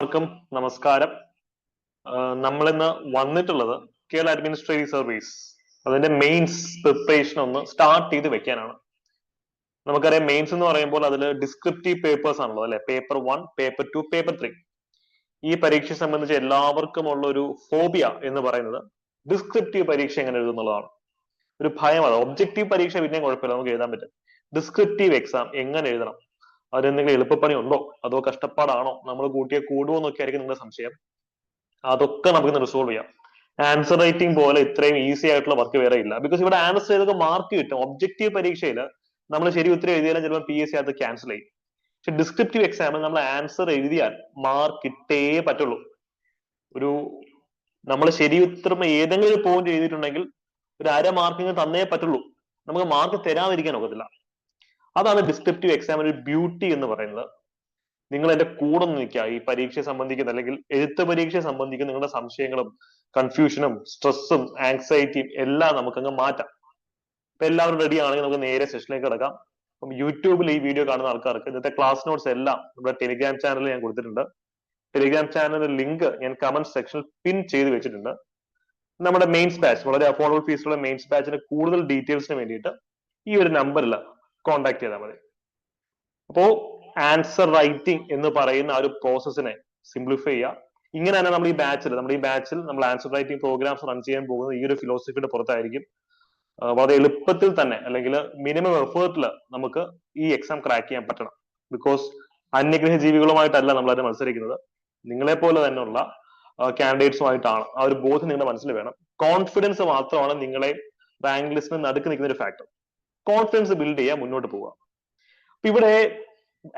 എല്ലാവർക്കും നമസ്കാരം. നമ്മളിന്ന് വന്നിട്ടുള്ളത് കേരള അഡ്മിനിസ്ട്രേറ്റീവ് സർവീസ് അതിന്റെ മെയിൻസ് പ്രിപ്പറേഷൻ ഒന്ന് സ്റ്റാർട്ട് ചെയ്ത് വെക്കാനാണ്. നമുക്കറിയാം മെയിൻസ് എന്ന് പറയുമ്പോൾ അതിൽ ഡിസ്ക്രിപ്റ്റീവ് പേപ്പേഴ്സ് ആണല്ലോ അല്ലെ, പേപ്പർ 1, പേപ്പർ 2, പേപ്പർ 3. ഈ പരീക്ഷയെ സംബന്ധിച്ച് എല്ലാവർക്കും ഉള്ള ഒരു ഫോബിയ എന്ന് പറയുന്നത് ഡിസ്ക്രിപ്റ്റീവ് പരീക്ഷ എങ്ങനെ എഴുതുന്നുള്ളതാണ്. ഒരു ഭയമാണ്. ഒബ്ജക്റ്റീവ് പരീക്ഷ പിന്നെയും കുഴപ്പമില്ല, നമുക്ക് എഴുതാൻ പറ്റും. ഡിസ്ക്രിപ്റ്റീവ് എക്സാം എങ്ങനെ എഴുതണം, അതിനെന്തെങ്കിലും എളുപ്പപ്പണി ഉണ്ടോ അതോ കഷ്ടപ്പാടാണോ, നമ്മൾ കൂട്ടിയെ കൂടുമോ എന്നൊക്കെ ആയിരിക്കും നിങ്ങളുടെ സംശയം. അതൊക്കെ നമുക്ക് റിസോൾവ് ചെയ്യാം. ആൻസർ റൈറ്റിംഗ് പോലെ ഇത്രയും ഈസി ആയിട്ടുള്ള വർക്ക് വേറെ ഇല്ല. ബിക്കോസ് ഇവിടെ ആൻസർ ചെയ്തൊക്കെ മാർക്ക് കിട്ടും. ഒബ്ജക്റ്റീവ് പരീക്ഷയിൽ നമ്മൾ ശരി ഉത്തരം എഴുതിയാലും ചിലപ്പോൾ PSC അത് ക്യാൻസൽ ചെയ്യും. പക്ഷെ ഡിസ്ക്രിപ്റ്റീവ് എക്സാമിൽ നമ്മൾ ആൻസർ എഴുതിയാൽ മാർക്ക് കിട്ടേ പറ്റുള്ളൂ. ഒരു നമ്മൾ ശരി ഉത്തരം ഏതെങ്കിലും ഒരു പോയിന്റ് എഴുതിയിട്ടുണ്ടെങ്കിൽ ഒരു അര മാർക്കിങ് തന്നേ പറ്റുള്ളൂ, നമുക്ക് മാർക്ക് തരാതിരിക്കാൻ ഒക്കത്തില്ല. അതാണ് ഡിസ്ക്രിപ്റ്റീവ് എക്സാമിന് ഒരു ബ്യൂട്ടി എന്ന് പറയുന്നത്. നിങ്ങൾ എന്റെ കൂടെ നിൽക്കുക. ഈ പരീക്ഷയെ സംബന്ധിക്കുന്ന അല്ലെങ്കിൽ എഴുത്ത് പരീക്ഷയെ സംബന്ധിക്കുന്ന നിങ്ങളുടെ സംശയങ്ങളും കൺഫ്യൂഷനും സ്ട്രെസ്സും ആങ്സൈറ്റിയും എല്ലാം നമുക്കങ്ങ് മാറ്റാം. അപ്പൊ എല്ലാവരും റെഡി ആണെങ്കിൽ നമുക്ക് നേരെ സെഷനിലേക്ക് കിടക്കാം. അപ്പം യൂട്യൂബിൽ ഈ വീഡിയോ കാണുന്ന ആൾക്കാർക്ക് ഇന്നത്തെ ക്ലാസ് നോട്ട്സ് എല്ലാം നമ്മുടെ ടെലിഗ്രാം ചാനലിൽ ഞാൻ കൊടുത്തിട്ടുണ്ട്. ടെലിഗ്രാം ചാനലിന്റെ ലിങ്ക് ഞാൻ കമന്റ് സെക്ഷനിൽ പിൻ ചെയ്ത് വെച്ചിട്ടുണ്ട്. നമ്മുടെ മെയിൻസ് ബാച്ച്, വളരെ അഫോർഡബിൾ ഫീസുള്ള മെയിൻസ് ബാച്ചിന്റെ കൂടുതൽ ഡീറ്റെയിൽസിന് വേണ്ടിയിട്ട് ഈ ഒരു നമ്പറിൽ കോൺടാക്ട് ചെയ്താൽ മതി. അപ്പോ ആൻസർ റൈറ്റിംഗ് എന്ന് പറയുന്ന ആ ഒരു പ്രോസസ്സിനെ സിംപ്ലിഫൈ ചെയ്യുക. ഇങ്ങനെ തന്നെ നമ്മുടെ ഈ ബാച്ചിൽ നമ്മൾ ആൻസർ റൈറ്റിംഗ് പ്രോഗ്രാംസ് റൺ ചെയ്യാൻ പോകുന്നത് ഈ ഒരു ഫിലോസഫിയുടെ പുറത്തായിരിക്കും. വളരെ എളുപ്പത്തിൽ തന്നെ അല്ലെങ്കിൽ മിനിമം എഫേർട്ടിൽ നമുക്ക് ഈ എക്സാം ക്രാക്ക് ചെയ്യാൻ പറ്റണം. ബിക്കോസ് അന്യഗ്രഹ ജീവികളുമായിട്ടല്ല നമ്മൾ അത് മത്സരിക്കുന്നത്, നിങ്ങളെ പോലെ തന്നെയുള്ള കാൻഡിഡേറ്റ്സുമായിട്ടാണ്. ആ ഒരു ബോധ്യം നിങ്ങളുടെ മനസ്സിൽ വേണം. കോൺഫിഡൻസ് മാത്രമാണ് നിങ്ങളെ റാങ്ക് ലിസ്റ്റിന് നടുക്ക് നിൽക്കുന്ന ഒരു ഫാക്ടർ. കോൺഫിഡൻസ് ബിൽഡ് ചെയ്യുക, മുന്നോട്ട് പോവുക. ഇവിടെ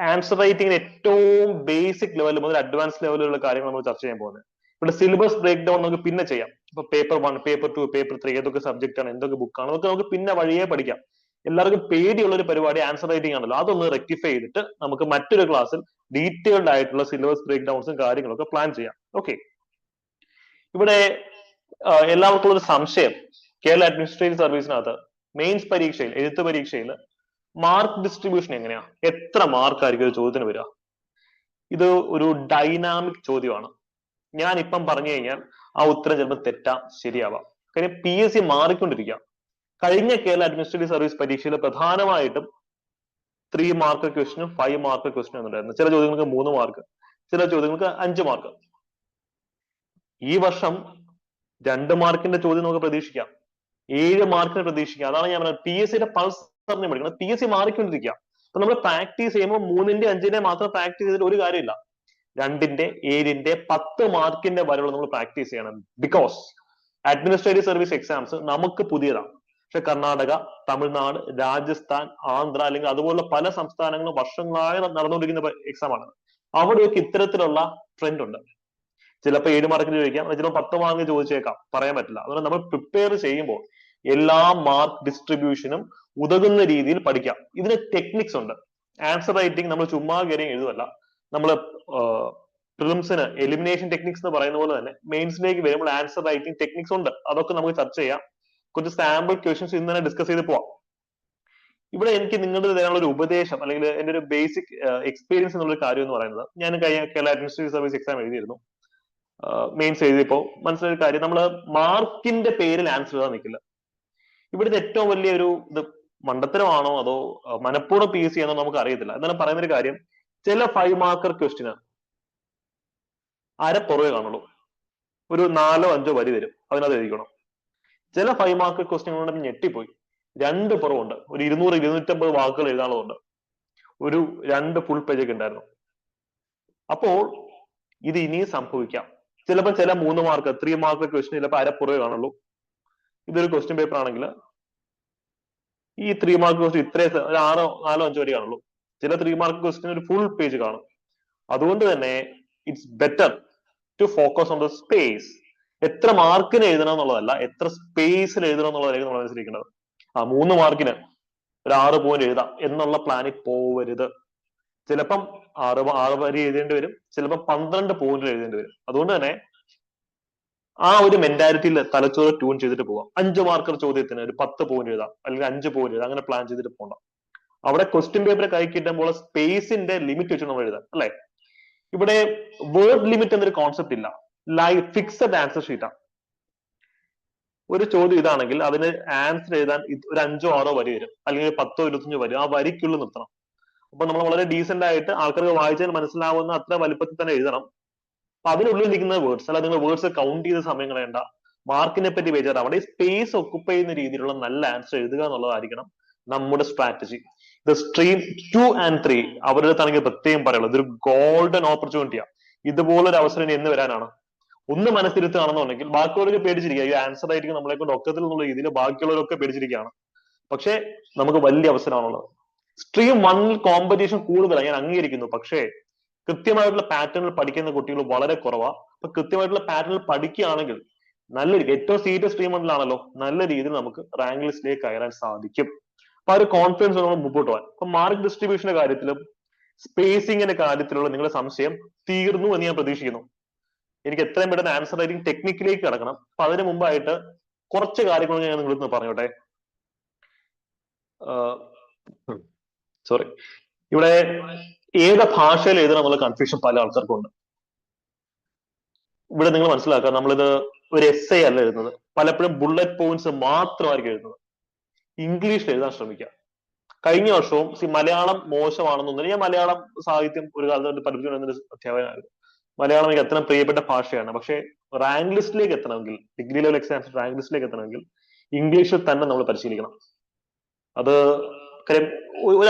ആൻസർ റൈറ്റിംഗിന് ഏറ്റവും ബേസിക് ലെവൽ മുതൽ അഡ്വാൻസ് ലെവലിലുള്ള കാര്യങ്ങൾ നമ്മൾ ചർച്ച ചെയ്യാൻ പോകുന്നത്. ഇവിടെ സിലബസ് ബ്രേക്ക് ഡൗൺ നമുക്ക് പിന്നെ ചെയ്യാം. ഇപ്പൊ പേപ്പർ 1, പേപ്പർ 2, പേപ്പർ 3 ഏതൊക്കെ സബ്ജക്ട് ആണ്, എന്തൊക്കെ ബുക്കാണ്, അതൊക്കെ നമുക്ക് പിന്നെ വഴിയെ പഠിക്കാം. എല്ലാവർക്കും പേടിയുള്ള ഒരു പരിപാടി ആൻസർ റൈറ്റിംഗ് ആണല്ലോ. അതൊന്ന് റെക്ടിഫൈ ചെയ്തിട്ട് നമുക്ക് മറ്റൊരു ക്ലാസ്സിൽ ഡീറ്റെയിൽഡ് ആയിട്ടുള്ള സിലബസ് ബ്രേക്ക് ഡൗൺസും കാര്യങ്ങളൊക്കെ പ്ലാൻ ചെയ്യാം. ഓക്കെ, ഇവിടെ എല്ലാവർക്കും ഒരു സംശയം, കേരള അഡ്മിനിസ്ട്രേറ്റീവ് സർവീസിനകത്ത് മെയിൻസ് പരീക്ഷയിൽ, എഴുത്ത് പരീക്ഷയിൽ മാർക്ക് ഡിസ്ട്രിബ്യൂഷൻ എങ്ങനെയാ, എത്ര മാർക്കായിരിക്കും ഒരു ചോദ്യത്തിന് വരിക? ഇത് ഒരു ഡൈനാമിക് ചോദ്യമാണ്. ഞാൻ ഇപ്പം പറഞ്ഞു കഴിഞ്ഞാൽ ആ ഉത്തരം ചിലപ്പോൾ തെറ്റാം, ശരിയാവാം. കാര്യം PSC മാറിക്കൊണ്ടിരിക്കുക. കഴിഞ്ഞ കേരള അഡ്മിനിസ്ട്രേറ്റീവ് സർവീസ് പരീക്ഷയിൽ പ്രധാനമായിട്ടും 3 മാർക്ക് ക്വസ്റ്റിനും 5 മാർക്ക് ക്വസ്റ്റിനും എന്നുണ്ടായിരുന്നു. ചില ചോദ്യങ്ങൾക്ക് 3 മാർക്ക്, ചില ചോദ്യങ്ങൾക്ക് 5 മാർക്ക്. ഈ വർഷം 2 മാർക്കിന്റെ ചോദ്യം നമുക്ക് പ്രതീക്ഷിക്കാം, 7 മാർക്കിന് പ്രതീക്ഷിക്കാം. അതാണ് ഞാൻ പറഞ്ഞത്, PSCയുടെ പൾസ് പറഞ്ഞു പഠിക്കണം. PSC മാറിക്കൊണ്ടിരിക്കുക. അപ്പൊ നമ്മൾ പ്രാക്ടീസ് ചെയ്യുമ്പോൾ 3ന്റെ 5ന്റെ മാത്രം പ്രാക്ടീസ് ചെയ്തിട്ട് ഒരു കാര്യമില്ല. 2ന്റെ 7ന്റെ 10 മാർക്കിന്റെ വരെയുള്ള നമ്മൾ പ്രാക്ടീസ് ചെയ്യണം. ബിക്കോസ് അഡ്മിനിസ്ട്രേറ്റീവ് സർവീസ് എക്സാംസ് നമുക്ക് പുതിയതാണ്. പക്ഷെ കർണാടക, തമിഴ്നാട്, രാജസ്ഥാൻ, ആന്ധ്ര അല്ലെങ്കിൽ അതുപോലുള്ള പല സംസ്ഥാനങ്ങളും വർഷങ്ങളായി നടന്നുകൊണ്ടിരിക്കുന്ന എക്സാം ആണ്. അവിടെയൊക്കെ ഇത്തരത്തിലുള്ള ട്രെൻഡ് ഉണ്ട്. ചിലപ്പോൾ 7 മാർക്കിന് ചോദിക്കാം, ചിലപ്പോൾ 10 മാർക്ക് ചോദിച്ചേക്കാം, പറയാൻ പറ്റില്ല. അതുകൊണ്ട് നമ്മൾ പ്രിപ്പയർ ചെയ്യുമ്പോൾ എല്ലാ മാർക്ക് ഡിസ്ട്രിബ്യൂഷനും ഉതകുന്ന രീതിയിൽ പഠിക്കാം. ഇതിന് ടെക്നിക്സ് ഉണ്ട്. ആൻസർ റൈറ്റിംഗ് നമ്മൾ ചുമ്മാ കയറി എഴുതുമല്ല. നമ്മൾ പ്രിലിംസിന് എലിമിനേഷൻ ടെക്നിക്സ് എന്ന് പറയുന്ന പോലെ തന്നെ മെയിൻസിലേക്ക് വരുമ്പോൾ ആൻസർ റൈറ്റിംഗ് ടെക്നിക്സ് ഉണ്ട്. അതൊക്കെ നമുക്ക് ചർച്ച ചെയ്യാം. കുറച്ച് സാമ്പിൾ ക്വസ്റ്റ്യൻസ് ഇന്ന് തന്നെ ഡിസ്കസ് ചെയ്ത് പോവാം. ഇവിടെ എനിക്ക് നിങ്ങളുടെ തരാനുള്ള ഒരു ഉപദേശം അല്ലെങ്കിൽ എന്റെ ഒരു ബേസിക് എക്സ്പീരിയൻസ് എന്നുള്ള കാര്യം എന്ന് പറയുന്നത്, ഞാൻ കേരള അഡ്മിനിസ്ട്രേറ്റീവ് സർവീസ് എക്സാം എഴുതിയിരുന്നു. മെയിൻസ് എഴുതിയപ്പോ മനസ്സിലായ കാര്യം, നമ്മൾ മാർക്കിന്റെ പേരിൽ ആൻസർ എഴുതാൻ നിൽക്കില്ല. ഇവിടുത്തെ ഏറ്റവും വലിയ ഒരു ഇത് മണ്ടത്തരമാണോ അതോ മനഃപൂർവ്വം PSC ആണോ നമുക്ക് അറിയത്തില്ല. എന്നാലും പറയുന്നൊരു കാര്യം, ചില 5 മാർക്കർ ക്വസ്റ്റിന് അര പുറകെ കാണുള്ളൂ, ഒരു 4 5 വരി വരും, അതിനകത്ത് എഴുതിക്കണം. ചില 5 മാർക്കർ ക്വസ്റ്റിനുകൾ ഞെട്ടിപ്പോയി, 2 പുറവുണ്ട്, ഒരു 200 250 വാക്കുകൾ എഴുതാനുള്ളതുണ്ട്, ഒരു 2 ഫുൾ പേജ് ഒക്കെ ഉണ്ടായിരുന്നു. അപ്പോൾ ഇത് ഇനിയും സംഭവിക്കാം. ചിലപ്പോൾ ചില 3 മാർക്ക് 3 മാർക്ക് ക്വസ്റ്റിന് ചിലപ്പോൾ അര പുറകെ കാണുള്ളൂ. ഇതൊരു ക്വസ്റ്റ്യൻ പേപ്പർ ആണെങ്കിൽ ഈ 3 മാർക്ക് ക്വസ്റ്റ്യൻ ഇത്രേ 4 5 വരി കാണുള്ളൂ. ചില 3 മാർക്ക് ക്വസ്റ്റ്യൻ ഒരു ഫുൾ പേജ് കാണും. അതുകൊണ്ട് തന്നെ it's better to focus on the space. എത്ര മാർക്കിന് എഴുതണം എന്നുള്ളതല്ല, എത്ര സ്പേസിൽ എഴുതണം എന്നുള്ളതായിരിക്കും നമ്മൾ മനസ്സിലിരിക്കുന്നത്. 3 മാർക്കിന് ഒരു 6 പോയിന്റ് എഴുതാം എന്നുള്ള പ്ലാനിൽ പോവരുത്. ചിലപ്പം 6 വരി എഴുതേണ്ടി വരും, ചിലപ്പം 12 പോയിന്റ് എഴുതേണ്ടി വരും. അതുകൊണ്ട് തന്നെ ആ ഒരു മെന്റാലിറ്റിയിൽ തലച്ചോറ് ട്യൂൺ ചെയ്തിട്ട് പോവാം. 5 മാർക്കർ ചോദ്യത്തിന് ഒരു 10 പോയിന്റ് എഴുതാം, അല്ലെങ്കിൽ 5 പോയിന്റ് എഴുതാം, അങ്ങനെ പ്ലാൻ ചെയ്തിട്ട് പോകണം. അവിടെ ക്വസ്റ്റ്യൻ പേപ്പർ കൈ കിട്ടുമ്പോൾ സ്പേസിന്റെ ലിമിറ്റ് വെച്ച് നമ്മൾ എഴുതാം, അല്ലെ? ഇവിടെ വേർഡ് ലിമിറ്റ് എന്നൊരു കോൺസെപ്റ്റ് ഇല്ല. ഫിക്സഡ് ആൻസർ ഷീറ്റാണ്. ഒരു ചോദ്യം ഇതാണെങ്കിൽ അതിന് ആൻസർ എഴുതാൻ ഒരു 5-6 വരി വരും, അല്ലെങ്കിൽ 10-25 വരി, ആ വരിക്കുള്ളിൽ നിർത്തണം. അപ്പൊ നമ്മൾ വളരെ ഡീസെന്റ് ആയിട്ട് ആൾക്കാർക്ക് വായിച്ചാൽ മനസ്സിലാവുന്ന അത്ര വലുപ്പത്തിൽ തന്നെ എഴുതണം. അപ്പൊ അതിനുള്ളിൽ ഇരിക്കുന്ന വേർഡ്സ്, അല്ല നിങ്ങൾ വേർഡ്സ് കൗണ്ട് ചെയ്ത് സമയം കളയണ്ട, മാർക്കിനെ പറ്റി ബേജാറാവണ്ട, ഈ സ്പേസ് ഒക്കുപ്പൈ ചെയ്യുന്ന രീതിയിലുള്ള നല്ല ആൻസർ എഴുതുക എന്നുള്ളതായിരിക്കണം നമ്മുടെ സ്ട്രാറ്റജി. ദ സ്ട്രീം 2 and 3 അവരുടെ അടുത്താണെങ്കിൽ പ്രത്യേകം പറയുള്ളൂ, ഇതൊരു ഗോൾഡൻ ഓപ്പർച്യൂണിറ്റിയാണ്. ഇതുപോലൊരു അവസരം ഇനി എന്ന് വരാനാണ്. ഒന്ന് മനസ്സിരുത്തുകയാണെന്നുണ്ടെങ്കിൽ ബാക്കിയുള്ളവർക്ക് പേടിച്ചിരിക്കുക, ഈ ആൻസർ ആയിരിക്കും നമ്മളെ കൊണ്ട് ഒക്കത്തിൽ എന്നുള്ള രീതിയിൽ ബാക്കിയുള്ളവരൊക്കെ പേടിച്ചിരിക്കുകയാണ്. പക്ഷേ നമുക്ക് വലിയ അവസരമാണുള്ളത്. സ്ട്രീം 1 കോമ്പറ്റീഷൻ കൂടുതലാണ്, ഞാൻ അംഗീകരിക്കുന്നു. പക്ഷേ കൃത്യമായിട്ടുള്ള പാറ്റേണിൽ പഠിക്കുന്ന കുട്ടികൾ വളരെ കുറവാണ്. അപ്പൊ കൃത്യമായിട്ടുള്ള പാറ്റേണിൽ പഠിക്കുകയാണെങ്കിൽ നല്ല ഏറ്റവും സീരിയസ് സ്ട്രീം 1-ലാണല്ലോ, നല്ല രീതിയിൽ നമുക്ക് റാങ്ക് ലിസ്റ്റിലേക്ക് കയറാൻ സാധിക്കും. അപ്പൊ ആ ഒരു കോൺഫിഡൻസ് നമ്മൾ മുമ്പോട്ട് പോകാൻ. അപ്പൊ മാർക്ക് ഡിസ്ട്രിബ്യൂഷന്റെ കാര്യത്തിലും സ്പേസിങ്ങിന്റെ കാര്യത്തിലുള്ള നിങ്ങളുടെ സംശയം തീർന്നു എന്ന് ഞാൻ പ്രതീക്ഷിക്കുന്നു. എനിക്ക് എത്രയും പെട്ടെന്ന് ആൻസർ റൈറ്റിംഗ് ടെക്നിക്കിലേക്ക് കടക്കണം. അപ്പൊ അതിന് മുമ്പായിട്ട് കുറച്ച് കാര്യങ്ങൾ ഞാൻ നിങ്ങളൊന്ന് പറഞ്ഞോട്ടെ. സോറി, ഇവിടെ ഏത് ഭാഷയിൽ എഴുതണം എന്നുള്ള കൺഫ്യൂഷൻ പല ആൾക്കാർക്കും ഉണ്ട്. ഇവിടെ നിങ്ങൾ മനസ്സിലാക്കുക, നമ്മളിത് ഒരു എസ്സേ അല്ല എഴുതുന്നത്, പലപ്പോഴും ബുള്ളറ്റ് പോയിന്റ്സ് മാത്രമായിരിക്കും എഴുതുന്നത്. ഇംഗ്ലീഷിൽ എഴുതാൻ ശ്രമിക്കുക. കഴിഞ്ഞ വർഷവും മലയാളം മോശമാണെന്നൊന്നും, ഞാൻ മലയാളം സാഹിത്യം ഒരു കാലത്ത് പഠിപ്പിച്ചുകൊണ്ടിരുന്ന അധ്യാപകനായിരുന്നു. മലയാളം എനിക്ക് അത്ര പ്രിയപ്പെട്ട ഭാഷയാണ്. പക്ഷേ റാങ്ക് ലിസ്റ്റിലേക്ക് എത്തണമെങ്കിൽ, ഡിഗ്രി ലെവൽ എക്സാംസ് റാങ്ക് ലിസ്റ്റിലേക്ക് എത്തണമെങ്കിൽ ഇംഗ്ലീഷിൽ തന്നെ നമ്മൾ പരിശീലിക്കണം. അത് കാര്യം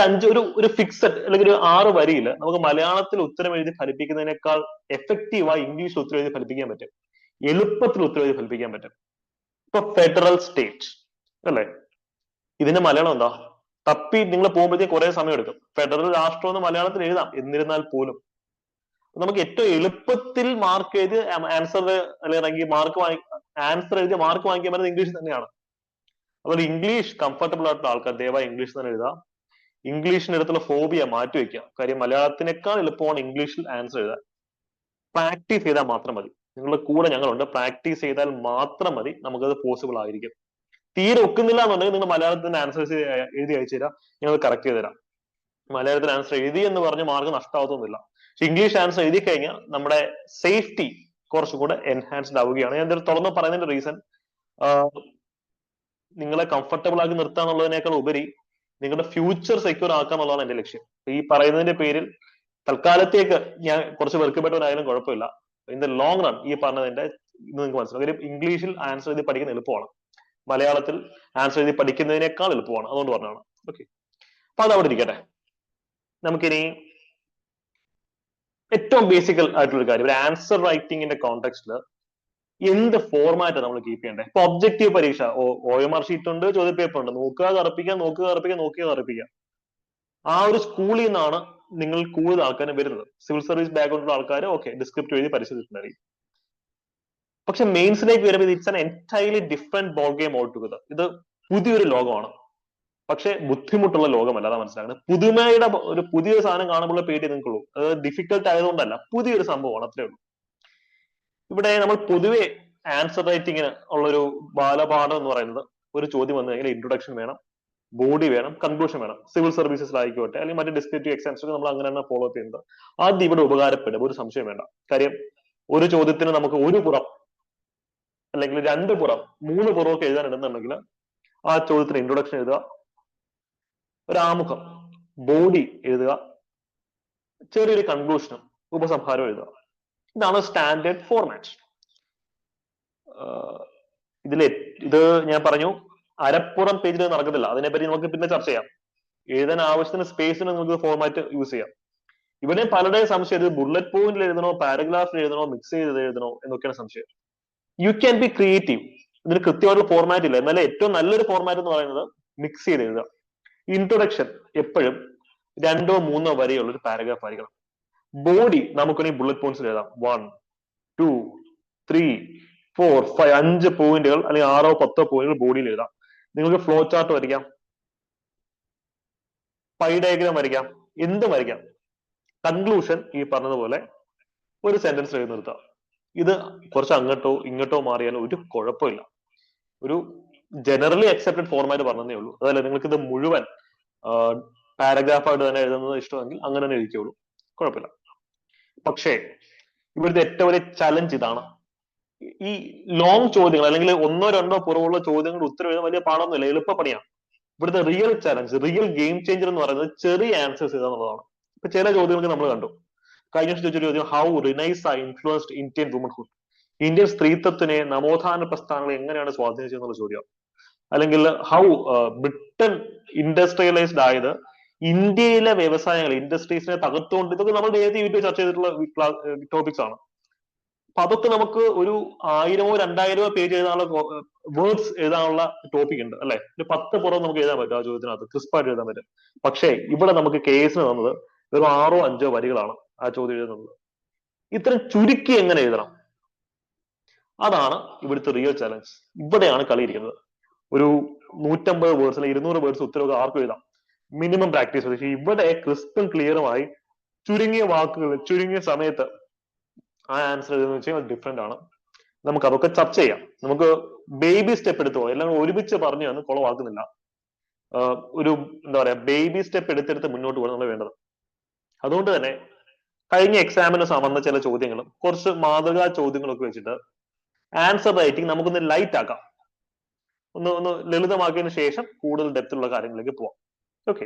ഒരു ഫിക്സഡ് അല്ലെങ്കിൽ ഒരു 6 വരിയിൽ നമുക്ക് മലയാളത്തിൽ ഉത്തരം എഴുതി ഫലിപ്പിക്കുന്നതിനേക്കാൾ എഫക്റ്റീവായി ഇംഗ്ലീഷിൽ ഉത്തരം എഴുതി ഫലിപ്പിക്കാൻ പറ്റും, എളുപ്പത്തിൽ ഉത്തരം എഴുതി ഫലിപ്പിക്കാൻ പറ്റും. ഇപ്പൊ ഫെഡറൽ സ്റ്റേറ്റ് അല്ലെ, ഇതിന്റെ മലയാളം എന്താ? തപ്പി നിങ്ങൾ പോകുമ്പോഴത്തേക്ക് കുറെ സമയം എടുക്കും. ഫെഡറൽ രാഷ്ട്രം എന്ന് മലയാളത്തിൽ എഴുതാം, എന്നിരുന്നാൽ പോലും നമുക്ക് ഏറ്റവും എളുപ്പത്തിൽ മാർക്ക് എഴുതി ആൻസർ അല്ലെങ്കിൽ ആൻസർ എഴുതി മാർക്ക് വാങ്ങിക്കാൻ പറ്റുന്നത് ഇംഗ്ലീഷ് തന്നെയാണ്. അതുപോലെ ഇംഗ്ലീഷ് കംഫർട്ടബിൾ ആയിട്ടുള്ള ആൾക്കാർ ദയവായി ഇംഗ്ലീഷ് തന്നെ എഴുതാം. ഇംഗ്ലീഷിന്റെ അടുത്തുള്ള ഫോബിയ മാറ്റി വെക്കുക. കാര്യം മലയാളത്തിനേക്കാൾ എളുപ്പമാണ് ഇംഗ്ലീഷിൽ ആൻസർ എഴുതാൻ. പ്രാക്ടീസ് ചെയ്താൽ മാത്രം മതി. നിങ്ങളുടെ കൂടെ ഞങ്ങളുണ്ട്, പ്രാക്ടീസ് ചെയ്താൽ മാത്രം മതി, നമുക്കത് പോസിബിൾ ആയിരിക്കും. തീരെ ഒക്കുന്നില്ല എന്നുണ്ടെങ്കിൽ നിങ്ങൾ മലയാളത്തിന്റെ ആൻസേഴ്സ് എഴുതി അയച്ചു തരാം, ഞങ്ങൾ കറക്റ്റ് ചെയ്ത് തരാം. മലയാളത്തിൽ ആൻസർ എഴുതി എന്ന് പറഞ്ഞ് മാർക്ക് നഷ്ടമാവുന്നില്ല. പക്ഷെ ഇംഗ്ലീഷ് ആൻസർ എഴുതി കഴിഞ്ഞാൽ നമ്മുടെ സേഫ്റ്റി കുറച്ചുകൂടെ എൻഹാൻസ്ഡ് ആവുകയാണ്. ഞാൻ ഇതിൽ തുറന്ന് പറയുന്നതിന്റെ റീസൺ, നിങ്ങളെ കംഫർട്ടബിൾ ആക്കി നിർത്തുക എന്നുള്ളതിനേക്കാൾ ഉപരി നിങ്ങളുടെ ഫ്യൂച്ചർ സെക്യൂർ ആക്കുക എന്നുള്ളതാണ് എന്റെ ലക്ഷ്യം. ഈ പറയുന്നതിന്റെ പേരിൽ തൽക്കാലത്തേക്ക് ഞാൻ കുറച്ച് വെറുക്കപ്പെട്ടവരായാലും കുഴപ്പമില്ല. ഇൻ ദ ലോങ് റൺ ഈ പറഞ്ഞതിന്റെ ഇത് നിങ്ങൾക്ക് മനസ്സിലാവും. കാര്യം ഇംഗ്ലീഷിൽ ആൻസർ എഴുതി പഠിക്കുന്ന എളുപ്പമാണ്, മലയാളത്തിൽ ആൻസർ എഴുതി പഠിക്കുന്നതിനേക്കാൾ എളുപ്പമാണ്. അതുകൊണ്ട് പറഞ്ഞാണ്. ഓക്കെ, അപ്പൊ അത് അവിടെ ഇരിക്കട്ടെ. നമുക്കിനി ഏറ്റവും ബേസിക്കൽ ആയിട്ടുള്ള കാര്യം, ഒരു ആൻസർ റൈറ്റിംഗിന്റെ കോണ്ടെക്സ്റ്റിൽ എന്ത് ഫോർമാറ്റ് നമ്മൾ കീപ്പ് ചെയ്യേണ്ടത്? ഇപ്പൊ ഒബ്ജക്റ്റീവ് പരീക്ഷ, OMR ഷീറ്റ് ഉണ്ട്, ചോദ്യപേപ്പർ ഉണ്ട്, നോക്കുക കറപ്പിക്കുക, നോക്കുക കറപ്പിക്കുക, നോക്കുക കറപ്പിക്കുക. ആ ഒരു സ്കൂളിൽ നിന്നാണ് നിങ്ങൾ കൂടുതൽ ആൾക്കാരെ വരുന്നത്. സിവിൽ സർവീസ് ബാക്ക്ഗ്രൗണ്ടിലുള്ള ആൾക്കാർ ഓക്കെ ഡിസ്ക്രിപ്റ്റ് എഴുതി പരിശോധിച്ചിട്ടുണ്ടായിരിക്കും. പക്ഷെ മെയിൻസിലേക്ക് വരുമ്പോൾ it's an entirely different ball game all together. ഇത് പുതിയൊരു ലോകമാണ്, പക്ഷെ ബുദ്ധിമുട്ടുള്ള ലോകമല്ല. അതാ മനസ്സിലാക്കുന്നത്. പുതുമയുടെ ഒരു പുതിയൊരു സാധനം കാണുമ്പോൾ പേടി നിങ്ങൾക്കുള്ളൂ. അത് ഡിഫിക്കൽട്ട് ആയതുകൊണ്ടല്ല, പുതിയൊരു സംഭവമാണ്, അത്രേ ഉള്ളൂ. ഇവിടെ നമ്മൾ പൊതുവെ ആൻസർ റൈറ്റിങ്ങിന് ഉള്ളൊരു ബാലപാഠം എന്ന് പറയുന്നത്, ഒരു ചോദ്യം വന്നു കഴിഞ്ഞാൽ ഇൻട്രൊഡക്ഷൻ വേണം, ബോഡി വേണം, കൺക്ലൂഷൻ വേണം. സിവിൽ സർവീസസിലായിക്കോട്ടെ അല്ലെങ്കിൽ മറ്റു ഡിസ്ക്രിപ്റ്റീവ് എക്സാംസ് നമ്മൾ അങ്ങനെ തന്നെ ഫോളോ അപ്പ് ചെയ്യുന്നത്. അത് ഇവിടെ ഉപകാരപ്പെടും, ഒരു സംശയം വേണ്ട. കാര്യം ഒരു ചോദ്യത്തിന് നമുക്ക് ഒരു പുറം അല്ലെങ്കിൽ 2 പുറം 3 പുറമൊക്കെ എഴുതാൻ ഇടുന്നുണ്ടെങ്കിൽ ആ ചോദ്യത്തിന് ഇൻട്രൊഡക്ഷൻ എഴുതുക, ഒരു ആമുഖം, ബോഡി എഴുതുക, ചെറിയൊരു കൺക്ലൂഷനും ഉപസംഹാരം എഴുതുക. ഇതാണ് സ്റ്റാൻഡേർഡ് ഫോർമാറ്റ്. ഇത് ഞാൻ പറഞ്ഞു, അരപ്പുറം പേജിൽ നടക്കത്തില്ല. അതിനെപ്പറ്റി നമുക്ക് പിന്നെ ചർച്ച ചെയ്യാം. എഴുതാൻ ആവശ്യത്തിന് സ്പേസിന് നമുക്ക് ഫോർമാറ്റ് യൂസ് ചെയ്യാം. ഇവിടെ പലരുടെയും സംശയം, ഇത് ബുള്ളറ്റ് പോയിന്റിൽ എഴുതണോ, പാരഗ്രാഫിൽ എഴുതണോ, മിക്സ് ചെയ്ത് എഴുതണോ എന്നൊക്കെയാണ് സംശയം. You can be creative. ഇതിന് കൃത്യമായിട്ട് ഫോർമാറ്റ് ഇല്ല. എന്നാലും ഏറ്റവും നല്ലൊരു ഫോർമാറ്റ് എന്ന് പറയുന്നത് മിക്സ് ചെയ്ത് എഴുതുക. ഇൻട്രൊഡക്ഷൻ എപ്പോഴും 2-3 വരെയുള്ള ഒരു പാരഗ്രാഫ് ആയിരിക്കണം. ബോഡി നമുക്കൊരു ബുള്ളറ്റ് പോയിന്റ്സിൽ എഴുതാം. 1, 2, 3, 4, 5 5 പോയിന്റുകൾ അല്ലെങ്കിൽ 6-10 പോയിന്റുകൾ ബോഡിയിൽ എഴുതാം. നിങ്ങൾക്ക് ഫ്ലോ ചാർട്ട് വരയ്ക്കാം, പൈ ഡയഗ്രാം വരയ്ക്കാം, എന്തും വരയ്ക്കാം. കൺക്ലൂഷൻ ഈ പറഞ്ഞതുപോലെ ഒരു സെന്റൻസ് എഴുതി നിർത്താം. ഇത് കുറച്ച് അങ്ങോട്ടോ ഇങ്ങോട്ടോ മാറിയാലും ഒരു കുഴപ്പമില്ല. ഒരു ജനറലി അക്സെപ്റ്റഡ് ഫോർമാറ്റ് പറഞ്ഞതേ ഉള്ളൂ. അതല്ല നിങ്ങൾക്ക് ഇത് മുഴുവൻ പാരഗ്രാഫായിട്ട് തന്നെ എഴുതുന്നത് ഇഷ്ടമെങ്കിൽ അങ്ങനെ തന്നെ എഴുതിക്കോളൂ, കുഴപ്പമില്ല. പക്ഷേ ഇവിടുത്തെ ഏറ്റവും വലിയ ചലഞ്ച് ഇതാണ്. ഈ ലോങ് ചോദ്യങ്ങൾ അല്ലെങ്കിൽ ഒന്നോ രണ്ടോ പുറമുള്ള ചോദ്യങ്ങളുടെ ഉത്തരം എഴുതാൻ വലിയ പാടൊന്നുമില്ല, എളുപ്പപ്പണിയാണ്. ഇവിടുത്തെ real challenge, real game changer എന്ന് പറയുന്നത് ചെറിയ ആൻസേഴ്സ് എന്നുള്ളതാണ്. ഇപ്പൊ ചില ചോദ്യങ്ങൾക്ക് നമ്മൾ കണ്ടു, കഴിഞ്ഞ വർഷം ചോദിച്ചൊരു ചോദ്യം, how renaissance influenced Indian womanhood, Indian സ്ത്രീത്വത്തിനെ നവോത്ഥാന പ്രസ്ഥാനങ്ങൾ എങ്ങനെയാണ് സ്വാധീനിച്ചതെന്നുള്ള ചോദ്യം. അല്ലെങ്കിൽ ഹൗ ബ്രിട്ടൻ ഇൻഡസ്ട്രിയലൈസ്ഡ് ആയത് ഇന്ത്യയിലെ വ്യവസായങ്ങൾ, ഇൻഡസ്ട്രീസിനെ തകർത്തുകൊണ്ട്, ഇതൊക്കെ നമ്മൾ നേരത്തെ യൂട്യൂബ് ചർച്ച ചെയ്തിട്ടുള്ള ടോപ്പിക്സ് ആണ്. അപ്പൊ അതൊക്കെ നമുക്ക് ഒരു 1000-ഓ 2000-ഓ പേജ് എഴുതാനുള്ള വേർഡ്സ് എഴുതാനുള്ള ടോപ്പിക് ഉണ്ട് അല്ലെ. ഒരു 10 പുറം നമുക്ക് എഴുതാൻ പറ്റും ആ ചോദ്യത്തിനകത്ത്, ക്രിസ്പായിട്ട് എഴുതാൻ പറ്റും. പക്ഷേ ഇവിടെ നമുക്ക് കേസിന് തന്നത് വെറും 6-5 വരികളാണ് ആ ചോദ്യം എഴുതുന്നത്. ഇത്രയും ചുരുക്കി എങ്ങനെ എഴുതണം, അതാണ് ഇവിടുത്തെ റിയൽ ചലഞ്ച്. ഇവിടെയാണ് കളിയിരിക്കുന്നത്. ഒരു 150 വേർഡ്സ് അല്ലെങ്കിൽ 200 വേർഡ്സ് ഉത്തരവൊക്കെ ആർക്കും എഴുതാം, മിനിമം പ്രാക്ടീസ്. പക്ഷേ ഇവിടെ ക്രിസ്പും ക്ലിയറുമായി ചുരുങ്ങിയ വാക്കുകൾ ചുരുങ്ങിയ സമയത്ത് ആ ആൻസർ എഴുതുന്ന വെച്ചാൽ ഡിഫറെന്റ് ആണ്. നമുക്ക് അതൊക്കെ ചർച്ച ചെയ്യാം. നമുക്ക് ബേബി സ്റ്റെപ്പ് എടുത്തു പോകാം, എല്ലാം ഒരുമിച്ച് പറഞ്ഞു തന്ന് കുളവാക്കുന്നില്ല. ഒരു എന്താ പറയാ, ബേബി സ്റ്റെപ്പ് എടുത്തെടുത്ത് മുന്നോട്ട് പോകാൻ നമ്മൾ വേണ്ടത്. അതുകൊണ്ട് തന്നെ കഴിഞ്ഞ എക്സാമിന് വന്ന ചില ചോദ്യങ്ങളും കുറച്ച് മാതൃകാ ചോദ്യങ്ങളൊക്കെ വെച്ചിട്ട് ആൻസർ റൈറ്റിംഗ് നമുക്കൊന്ന് ലൈറ്റ് ആക്കാം, ഒന്ന് ലളിതമാക്കിയതിനു ശേഷം കൂടുതൽ ഡെപ്തിലുള്ള കാര്യങ്ങളിലേക്ക് പോവാം. ഓക്കെ,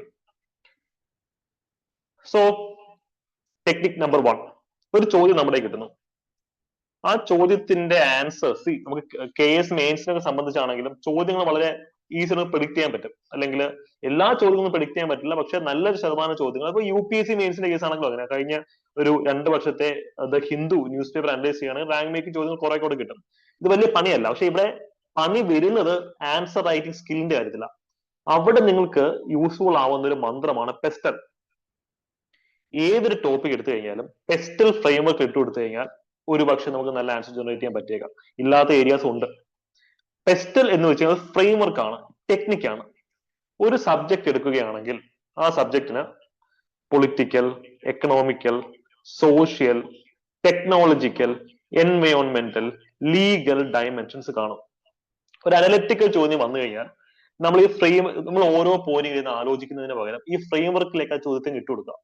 സോ ടെക്നിക് നമ്പർ 1, ഒരു ചോദ്യം നമ്മുടെ കിട്ടുന്നു. ആ ചോദ്യത്തിന്റെ ആൻസേഴ്സ് നമുക്ക് KS മെയിൻസിനെ സംബന്ധിച്ചാണെങ്കിലും ചോദ്യങ്ങൾ വളരെ ഈസി പ്രിഡിക്ട് ചെയ്യാൻ പറ്റും. അല്ലെങ്കിൽ എല്ലാ ചോദ്യങ്ങളും പ്രിഡിക്ട് ചെയ്യാൻ പറ്റില്ല, പക്ഷെ നല്ലൊരു ശതമാനം ചോദ്യങ്ങൾ. അപ്പൊ UPSC മെയിൻസിന്റെ കേസ് ആണെങ്കിലും അങ്ങനെ കഴിഞ്ഞ ഒരു 2 വർഷത്തെ the Hindu news paper analyse ചെയ്യുകയാണെങ്കിൽ റാങ്ക് മേക്കിംഗ് ചോദ്യങ്ങൾ കുറെ കൂടെ കിട്ടും. ഇത് വലിയ പണിയല്ല. പക്ഷെ ഇവിടെ പണി വരുന്നത് ആൻസർ റൈറ്റിംഗ് സ്കില്ലിന്റെ കാര്യത്തിലാണ്. അവിടെ നിങ്ങൾക്ക് യൂസ്ഫുൾ ആവുന്ന ഒരു മന്ത്രമാണ് പെസ്റ്റൽ. ഏതൊരു ടോപ്പിക് എടുത്തു കഴിഞ്ഞാലും പെസ്റ്റൽ ഫ്രെയിംവർക്ക് ഇട്ട് കൊടുത്തു കഴിഞ്ഞാൽ ഒരു പക്ഷെ നമുക്ക് നല്ല ആൻസർ ജനറേറ്റ് ചെയ്യാൻ പറ്റിയേക്കാം. ഇല്ലാത്ത ഏരിയാസ് ഉണ്ട്. പെസ്റ്റൽ എന്ന് വെച്ചാൽ ഫ്രെയിംവർക്ക് ആണ്, ടെക്നിക്കാണ്. ഒരു സബ്ജക്ട് എടുക്കുകയാണെങ്കിൽ ആ സബ്ജക്റ്റിന് പൊളിറ്റിക്കൽ, എക്കണോമിക്കൽ, സോഷ്യൽ, ടെക്നോളജിക്കൽ, എൻവയോൺമെന്റൽ, ലീഗൽ ഡയമെൻഷൻസ് കാണും. ഒരു അനലിറ്റിക്കൽ ചോദ്യം വന്നു കഴിഞ്ഞാൽ നമ്മൾ നമ്മൾ ഓരോ പോയിന്റ് ഇരുന്ന് ആലോചിക്കുന്നതിന് പകരം ഈ ഫ്രെയിംവർക്കിലേക്ക് ആ ചോദ്യത്തിന് ഇട്ട് കൊടുക്കുക.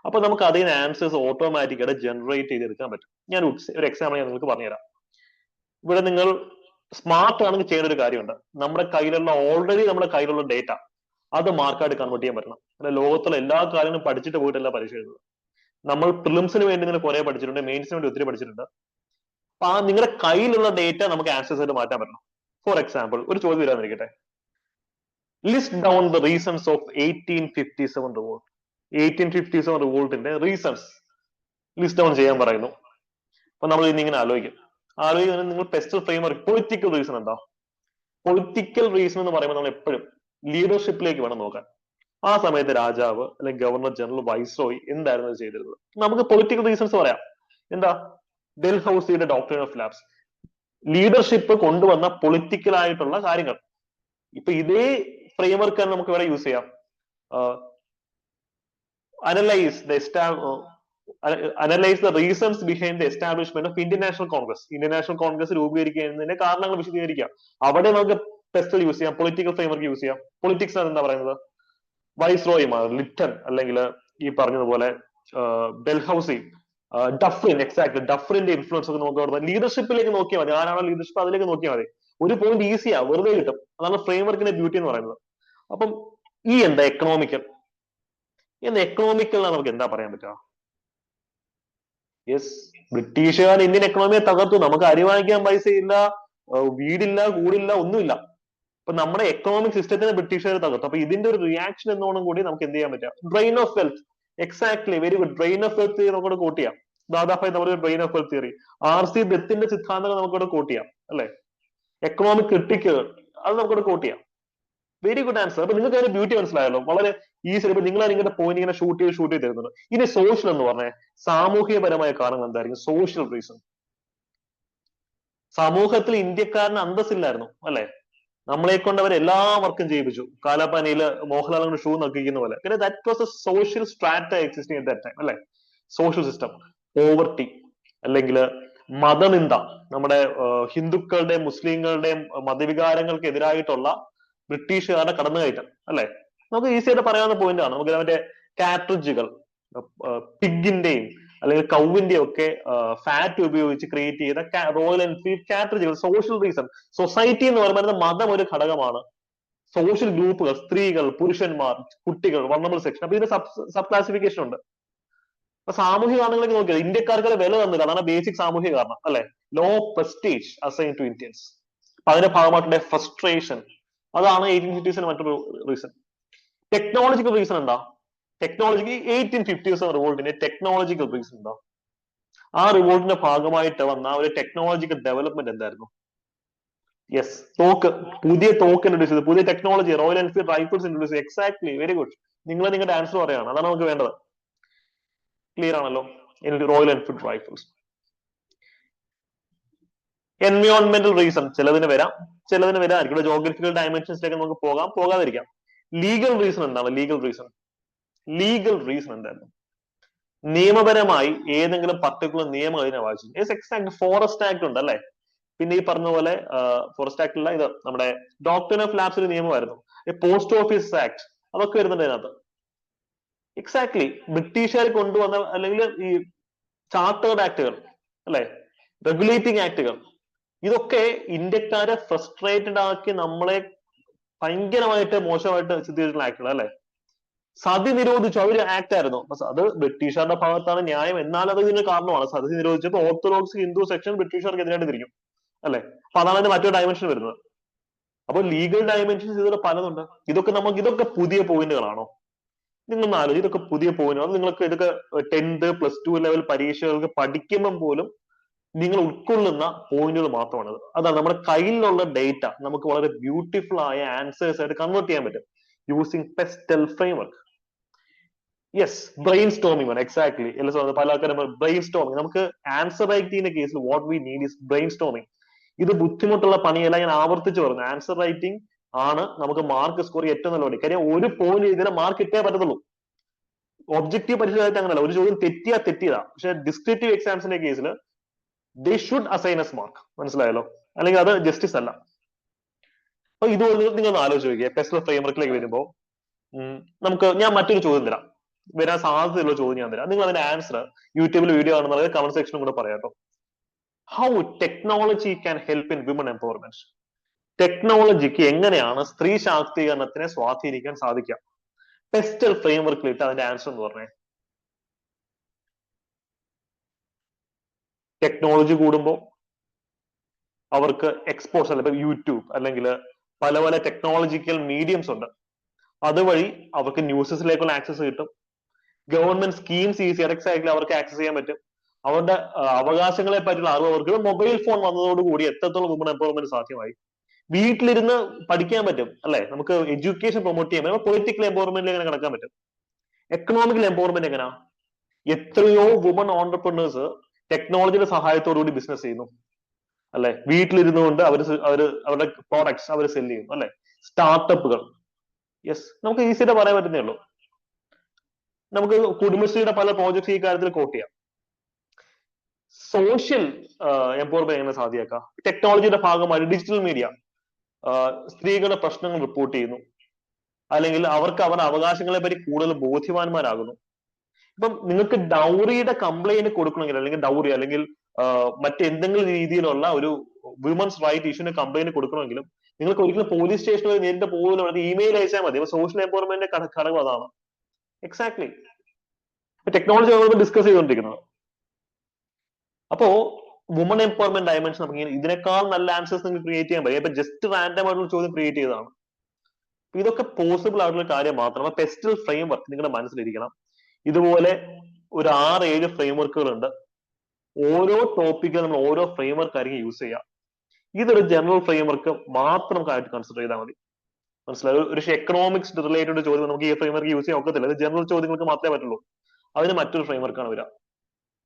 അപ്പൊ നമുക്ക് അതിന് ആൻസേഴ്സ് ഓട്ടോമാറ്റിക്കായിട്ട് ജനറേറ്റ് ചെയ്തെടുക്കാൻ പറ്റും. ഞാൻ ഒരു എക്സാമ്പിൾ ഞാൻ നിങ്ങൾക്ക് പറഞ്ഞുതരാം. ഇവിടെ നിങ്ങൾ സ്മാർട്ട് ആണെങ്കിൽ ചെയ്യുന്ന ഒരു കാര്യമുണ്ട്. നമ്മുടെ കയ്യിലുള്ള ഡേറ്റ അത് മാർക്കായിട്ട് കൺവേർട്ട് ചെയ്യാൻ പറ്റണം. പിന്നെ ലോകത്തുള്ള എല്ലാ കാര്യങ്ങളും പഠിച്ചിട്ട് പോയിട്ടല്ല പരീക്ഷ എഴുതുന്നത്. നമ്മൾ പ്രിലിംസിന് വേണ്ടി നിങ്ങൾ കുറെ പഠിച്ചിട്ടുണ്ട്, മെയിൻസിന് വേണ്ടി ഒത്തിരി പഠിച്ചിട്ടുണ്ട്. അപ്പൊ ആ നിങ്ങളുടെ കയ്യിലുള്ള ഡേറ്റ നമുക്ക് ആൻസേഴ്സ് ആയിട്ട് മാറ്റാൻ പറ്റണം. ഫോർ എക്സാമ്പിൾ, ഒരു ചോദ്യം വരാന്നിരിക്കട്ടെ, list down the reasons of 1857 revolt. 1857 റിവോൾട്ടിന്റെ റീസൺസ് ലിസ്റ്റ് ഡൗൺ ചെയ്യാൻ പറയുന്നു. അപ്പൊ നമ്മൾ ഇന്നിങ്ങനെ ആലോചിക്കുന്നത് നിങ്ങൾ പെസ്റ്റൽ ഫ്രെയിംവർക്ക് പൊളിറ്റിക്കൽ റീസൺ എന്താ? പൊളിറ്റിക്കൽ റീസൺ എന്ന് പറയുമ്പോൾ നമ്മൾ എപ്പോഴും ലീഡർഷിപ്പിലേക്ക് വേണം നോക്കാൻ. ആ സമയത്ത് രാജാവ് അല്ലെങ്കിൽ ഗവർണർ ജനറൽ, വൈസ്രോയി എന്തായിരുന്നു ചെയ്തിരുന്നത്? നമുക്ക് പൊളിറ്റിക്കൽ റീസൺസ് പറയാം. എന്താ? ഡൽഹൌസിയുടെ ഡോക്ട്രിൻ ഓഫ് ലാപ്സ്, ലീഡർഷിപ്പ് കൊണ്ടുവന്ന പൊളിറ്റിക്കൽ ആയിട്ടുള്ള കാര്യങ്ങൾ. ഇപ്പൊ ഇതേ ഫ്രെയിംവർക്ക് നമുക്ക് ഇവിടെ യൂസ് ചെയ്യാം. Analyse the reasons behind the establishment of Indian National Congress. Indian National Congress രൂപീകരിക്കുന്നതിന്റെ കാരണങ്ങൾ വിശദീകരിക്കാം. അവിടെ നമുക്ക് പെസ്റ്റൽ യൂസ് ചെയ്യാം, പൊളിറ്റിക്കൽ ഫ്രെയിംവർക്ക് യൂസ് ചെയ്യാം. പൊളിറ്റിക്സ് ആണ് എന്താ പറയുന്നത്? വൈസ്രോയിമാർ, ലിപ്റ്റൺ, അല്ലെങ്കിൽ ഈ പറഞ്ഞതുപോലെ ഡൽഹൌസി, ഡഫ്രിൻ. എക്സാക്ട് ഡഫ്രിന്റെ ഇൻഫ്ലുവൻസ് ഒക്കെ നമുക്ക് ലീഡർഷിപ്പിലേക്ക് നോക്കിയാൽ മതി. ആരാണോ ലീഡർഷിപ്പ് അതിലേക്ക് നോക്കിയാൽ മതി. ഒരു പോയിന്റ് ഈസിയാ, വെറുതെ കിട്ടും. അതാണ് ഫ്രെയിംവർക്കിന്റെ ബ്യൂട്ടി എന്ന് പറയുന്നത്. അപ്പം ഈ എന്താ എക്കണോമിക്കൽ നമുക്ക് എന്താ പറയാൻ പറ്റുക? യെസ്, ബ്രിട്ടീഷുകാർ ഇന്ത്യൻ എക്കണോമിയെ തകർത്തു. നമുക്ക് അരി വാങ്ങിക്കാൻ പൈസ ഇല്ല, വീടില്ല, കൂടില്ല, ഒന്നുമില്ല. അപ്പൊ നമ്മുടെ എക്കണോമിക് സിസ്റ്റത്തിനെ ബ്രിട്ടീഷുകാർ തകർത്തു. അപ്പൊ ഇതിന്റെ ഒരു റിയാക്ഷൻ എന്നോണം കൂടി നമുക്ക് എന്ത് ചെയ്യാൻ പറ്റുക? Drain of wealth. Exactly, very good. Drain of wealth നമുക്കോട് കോട്ട് ചെയ്യാം. ദാദാഭായ് നമ്മുടെ drain of wealth theory, RC ദത്തിന്റെ സിദ്ധാന്തങ്ങൾ നമുക്കോട് കോട്ട് ചെയ്യാം അല്ലെ. എക്കണോമിക് ക്രിട്ടിക്ക് അത് നമുക്കോട് കോട്ട് ചെയ്യാം. Very good answer. അപ്പൊ നിങ്ങൾക്ക് അതിന്റെ ബ്യൂട്ടി മനസ്സിലായല്ലോ, വളരെ ഈസി. ഇപ്പൊ നിങ്ങൾ നിങ്ങളുടെ പോയിന്റ് ഇങ്ങനെ ഷൂട്ട് ചെയ്ത് തരുന്നുണ്ട്. ഇനി സോഷ്യൽ എന്ന് പറഞ്ഞ സാമൂഹികപരമായ കാരണങ്ങൾ എന്തായിരിക്കും? Social reason. സമൂഹത്തിൽ ഇന്ത്യക്കാരന് അന്തസ്സില്ലായിരുന്നു അല്ലെ. നമ്മളെ കൊണ്ട് അവർ എല്ലാ വർക്കും ചെയ്യിപ്പിച്ചു. കാലാപാനിയില് മോഹൻലാൽ കൊണ്ട് ഷൂ നക്കിക്കുന്ന പോലെ. പിന്നെ that was a social strata existing at that time അല്ലെ. സോഷ്യൽ സിസ്റ്റം, പോവർട്ടി, അല്ലെങ്കിൽ മതനിന്ദ, നമ്മുടെ ഹിന്ദുക്കളുടെയും മുസ്ലിങ്ങളുടെയും മതവികാരങ്ങൾക്ക് എതിരായിട്ടുള്ള ബ്രിട്ടീഷുകാരുടെ കടന്നുകയറ്റം അല്ലെ. നമുക്ക് ഈസി ആയിട്ട് പറയാവുന്ന പോയിന്റ് ആണ്. നമുക്ക് മറ്റേ കാട്രിഡ്ജുകൾ, പിഗിന്റെയും അല്ലെങ്കിൽ കൗവിന്റെ ഒക്കെ ഫാറ്റ് ഉപയോഗിച്ച് ക്രിയേറ്റ് ചെയ്ത റോയൽ എൻഫീൽഡ് കാറ്ററിജുകൾ, സോഷ്യൽ റീസൺ. സൊസൈറ്റി എന്ന് പറയുന്നത് മതം ഒരു ഘടകമാണ്. സോഷ്യൽ ഗ്രൂപ്പുകൾ, സ്ത്രീകൾ, പുരുഷന്മാർ, കുട്ടികൾ, വണ്ണബിൾ സെക്ഷൻ, അപ്പൊ ഇതിന്റെ സബ് ക്ലാസിഫിക്കേഷൻ ഉണ്ട്. അപ്പൊ സാമൂഹിക കാരണങ്ങളൊക്കെ നോക്കിയാൽ ഇന്ത്യക്കാർക്ക് വില തന്നില്ല, അതാണ് ബേസിക് സാമൂഹിക കാരണം അല്ലെ. Low prestige assign to Indians. അപ്പൊ അതിന്റെ ഭാഗമായിട്ടുള്ള ഫ്രസ്ട്രേഷൻ, അതാണ് 1850s മറ്റൊരു റീസൺ. ടെക്നോളജിക്കൽ റീസൺ എന്താ? ടെക്നോളജിക്ക് 1850s റിവോൾട്ടിന്റെ ടെക്നോളജിക്കൽ റീസൺ എന്താ? ആ റിവോൾട്ടിന്റെ ഭാഗമായിട്ട് വന്ന ഒരു ടെക്നോളജിക്കൽ ഡെവലപ്മെന്റ് എന്തായിരുന്നു? യെസ്, തോക്ക്. പുതിയ തോക്ക് ഇൻട്രൊഡ്യൂസ് ചെയ്തു, പുതിയ technology, Royal Enfield rifles introduce ചെയ്തു. Exactly, very good. നിങ്ങൾ നിങ്ങളുടെ ആൻസർ പറയാണ്, അതാണ് നമുക്ക് വേണ്ടത്. ക്ലിയർ ആണല്ലോ? Royal Enfield rifles. എൻവയോൺമെന്റൽ റീസൺ ചിലതിന് വരാം, ചിലതിന് വരാതിരിക്കും. ഇവിടെ ജോഗ്രഫിക്കൽ ഡയമെൻഷൻസിലേക്ക് നമുക്ക് പോകാതിരിക്കാം. ലീഗൽ റീസൺ എന്താണ്? ലീഗൽ റീസൺ എന്തായിരുന്നു? നിയമപരമായി ഏതെങ്കിലും പർട്ടിക്കുലർ നിയമം അതിനെ വായിച്ചു. Yes, exact. ഫോറസ്റ്റ് ആക്ട് ഉണ്ട് അല്ലെ. പിന്നെ ഈ പറഞ്ഞ പോലെ ഫോറസ്റ്റ് ആക്ട് അല്ല, ഇത് നമ്മുടെ ഡോക്ട്രിൻ ഓഫ് ലാബ്സ് ഒരു നിയമമായിരുന്നു. പോസ്റ്റ് ഓഫീസ് ആക്ട്, അതൊക്കെ വരുന്നുണ്ട് അതിനകത്ത്. എക്സാക്ട്ലി. ബ്രിട്ടീഷുകാർ കൊണ്ടുവന്ന അല്ലെങ്കിൽ ഈ ചാർട്ടേഡ് ആക്ടുകൾ അല്ലെ, റെഗുലേറ്റിംഗ് ആക്ടുകൾ, ഇതൊക്കെ ഇന്ത്യക്കാരെ ഫ്രസ്ട്രേറ്റഡ് ആക്കി നമ്മളെ ഭയങ്കരമായിട്ട് മോശമായിട്ട് ചിത്രീകരിക്കുന്ന ആക്ടുകൾ അല്ലെ. സതി നിരോധിച്ചു, ഒരു ആക്ട് ആയിരുന്നു. അത് ബ്രിട്ടീഷുകാരുടെ ഭാഗത്താണ് ന്യായം, എന്നാൽ അത് ഇതിന് കാരണമാണ്. സതി നിരോധിച്ചപ്പോൾ ഓർത്തഡോക്സ് ഹിന്ദു സെക്ഷൻ ബ്രിട്ടീഷുകാർക്കെതിരായിട്ട് തിരിഞ്ഞു അല്ലെ. അപ്പൊ അതാണ് അതിന്റെ മറ്റൊരു ഡയമെൻഷൻ വരുന്നത്. അപ്പൊ ലീഗൽ ഡയമെൻഷൻസ് ഇതിൽ പലതുണ്ട്. ഇതൊക്കെ പുതിയ പോയിന്റുകളാണോ? നിങ്ങൾ ആലോചിച്ച്, ഇതൊക്കെ പുതിയ പോയിന്റ്. അത് നിങ്ങൾക്ക് ഇതൊക്കെ 10th +2 ലെവൽ പരീക്ഷകൾക്ക് പഠിക്കുമ്പോൾ പോലും നിങ്ങൾ ഉൾക്കൊള്ളുന്ന പോയിന്റുകൾ മാത്രമാണത്. അതാണ് നമ്മുടെ കയ്യിലുള്ള ഡേറ്റ നമുക്ക് വളരെ ബ്യൂട്ടിഫുൾ ആയ ആൻസേഴ്സ് ആയിട്ട് കൺവേർട്ട് ചെയ്യാൻ പറ്റും using pestle framework. Yes, brain storming ആണ്. എക്സാക്ട്ലി. പല ആൾക്കാരും ബ്രെയിൻ സ്റ്റോമിംഗ്. നമുക്ക് ആൻസർ റൈറ്റിംഗിന്റെ കേസിൽ what we need is brain storming. ഇത് ബുദ്ധിമുട്ടുള്ള പണിയല്ല, ഞാൻ ആവർത്തിച്ച് പറഞ്ഞു. ആൻസർ റൈറ്റിംഗ് ആണ് നമുക്ക് മാർക്ക് സ്കോർ ഏറ്റവും നല്ല പണി. കാര്യം ഒരു പോയിന്റ് ഇതിനെ മാർക്ക് കിട്ടിയേ പറ്റത്തുള്ളൂ. ഒബ്ജക്റ്റീവ് പരീക്ഷ അങ്ങനല്ല, ഒരു ചോദ്യം തെറ്റിയതാ. പക്ഷെ ഡിസ്ക്രിപ്റ്റീവ് എക്സാംസിന്റെ കേസിൽ they should assign S mark. മനസ്സിലായല്ലോ? അല്ലെങ്കിൽ അത് ജസ്റ്റിസ് അല്ല. അപ്പൊ ഇതുപോലെ നിങ്ങൾ ആലോചിച്ച് നോക്കിയേ, പെസ്റ്റൽ ഫ്രെയിംവർക്കിലേക്ക് വരുമ്പോൾ ഞാൻ മറ്റൊരു ചോദ്യം തരാം, വരാൻ സാധ്യതയുള്ള ചോദ്യം ഞാൻ തരാം. നിങ്ങൾ അതിന്റെ ആൻസർ യൂട്യൂബിൽ വീഡിയോ ആണെന്നുള്ളത് കമന്റ് സെക്ഷനും കൂടെ പറയാം കേട്ടോ. How technology can help in women empowerment. ടെക്നോളജിക്ക് എങ്ങനെയാണ് സ്ത്രീ ശാക്തീകരണത്തിനെ സ്വാധീനിക്കാൻ സാധിക്കുക? പെസ്റ്റൽ ഫ്രെയിംവർക്കിൽ ഇട്ട് അതിന്റെ ആൻസർ എന്ന് പറഞ്ഞേ. ടെക്നോളജി കൂടുമ്പോൾ അവർക്ക് എക്സ്പോസ് അല്ല, ഇപ്പൊ യൂട്യൂബ് അല്ലെങ്കിൽ പല പല ടെക്നോളജിക്കൽ മീഡിയംസ് ഉണ്ട്, അതുവഴി അവർക്ക് ന്യൂസസിലേക്കുള്ള ആക്സസ് കിട്ടും. ഗവൺമെന്റ് സ്കീംസ് എക്സാക്ട്ലി അവർക്ക് ആക്സസ് ചെയ്യാൻ പറ്റും. അവരുടെ അവകാശങ്ങളെ പറ്റിയുള്ള അറിവ് അവർക്ക് മൊബൈൽ ഫോൺ വന്നതോടുകൂടി എത്രത്തോളം വുമൺ എംപവർമെന്റ് സാധ്യമായി. വീട്ടിലിരുന്ന് പഠിക്കാൻ പറ്റും അല്ലെ. നമുക്ക് എഡ്യൂക്കേഷൻ പ്രൊമോട്ട് ചെയ്യാൻ പറ്റും. പൊളിറ്റിക്കൽ എംപവർമെന്റിൽ എങ്ങനെ കടക്കാൻ പറ്റും? എക്കണോമിക്കൽ എംപവർമെന്റ് എങ്ങനെയാ? എത്രയോ വുമൺ ഓണ്ടർപ്രണേഴ്സ് ടെക്നോളജിയുടെ സഹായത്തോടുകൂടി ബിസിനസ് ചെയ്യുന്നു അല്ലെ. വീട്ടിലിരുന്നു കൊണ്ട് അവരുടെ പ്രോഡക്ട്സ് അവർ സെല് ചെയ്യുന്നു അല്ലെ. സ്റ്റാർട്ടപ്പുകൾ. യെസ്, നമുക്ക് ഈസിയായിട്ട് പറയാൻ പറ്റുന്നേ ഉള്ളൂ. നമുക്ക് കുടുംബശ്രീയുടെ പല പ്രോജക്ട്സ് ഈ കാര്യത്തിൽ കോട്ട് ചെയ്യാം. സോഷ്യൽ എംപവർമെന്റ് എങ്ങനെ സാധ്യമാക്കാം? ടെക്നോളജിയുടെ ഭാഗമായി ഡിജിറ്റൽ മീഡിയ സ്ത്രീകളുടെ പ്രശ്നങ്ങൾ റിപ്പോർട്ട് ചെയ്യുന്നു, അല്ലെങ്കിൽ അവർക്ക് അവരുടെ അവകാശങ്ങളെ പറ്റി കൂടുതൽ ബോധ്യവാന്മാരാകുന്നു. ഇപ്പം നിങ്ങൾക്ക് ഡൗറിയുടെ കംപ്ലൈന്റ് കൊടുക്കണമെങ്കിൽ, അല്ലെങ്കിൽ ഡൗറി അല്ലെങ്കിൽ മറ്റെന്തെങ്കിലും രീതിയിലുള്ള ഒരു വിമൻസ് റൈറ്റ് ഇഷ്യൂവിന് കംപ്ലൈന്റ് കൊടുക്കണമെങ്കിലും നിങ്ങൾക്ക് ഒരിക്കലും പോലീസ് സ്റ്റേഷനിൽ നേരിട്ട് പോകില്ല, ഇമെയിൽ അയച്ചാൽ മതി. അപ്പൊ സോഷ്യൽ എംപവർമെന്റ് ഘടകം അതാണ്. എക്സാക്ട്ലി. ടെക്നോളജി നമ്മൾ ഡിസ്കസ് ചെയ്തുകൊണ്ടിരിക്കുന്നത്. അപ്പോ വുമൺ എംപവർമെന്റ് ഡയമെൻഷൻ നമുക്ക് ഇതിനേക്കാൾ നല്ല ആൻസേഴ്സ് നിങ്ങൾക്ക് ക്രിയേറ്റ് ചെയ്യാൻ പറ്റും. ഇപ്പൊ ജസ്റ്റ് റാൻഡം ആയിട്ടുള്ള ചോദ്യം ക്രിയേറ്റ് ചെയ്തതാണ്. ഇതൊക്കെ പോസിബിൾ ആയിട്ടുള്ള കാര്യം മാത്രം. പെസ്റ്റൽ ഫ്രെയിംവർക്ക് നിങ്ങളുടെ മനസ്സിലിരിക്കണം. ഇതുപോലെ ഒരു 6-7 ഫ്രെയിംവർക്കുകൾ ഉണ്ട്. ഓരോ ടോപ്പിക്കും നമ്മൾ ഓരോ ഫ്രെയിംവർക്ക് ആയിരിക്കും യൂസ് ചെയ്യുക. ഇതൊരു ജനറൽ ഫ്രെയിംവർക്ക് മാത്രം കൺസിഡർ ചെയ്താൽ മതി. മനസ്സിലായി? ഒരു എക്കണോമിക്സ് റിലേറ്റഡ് ചോദ്യം നമുക്ക് ഈ ഫ്രെയിംവർക്ക് യൂസ് ചെയ്യാൻ ഒക്കത്തില്ല. ഇത് ജനറൽ ചോദ്യങ്ങൾക്ക് മാത്രമേ പറ്റുള്ളൂ. അതിന് മറ്റൊരു ഫ്രെയിംവർക്കാണ് വരിക.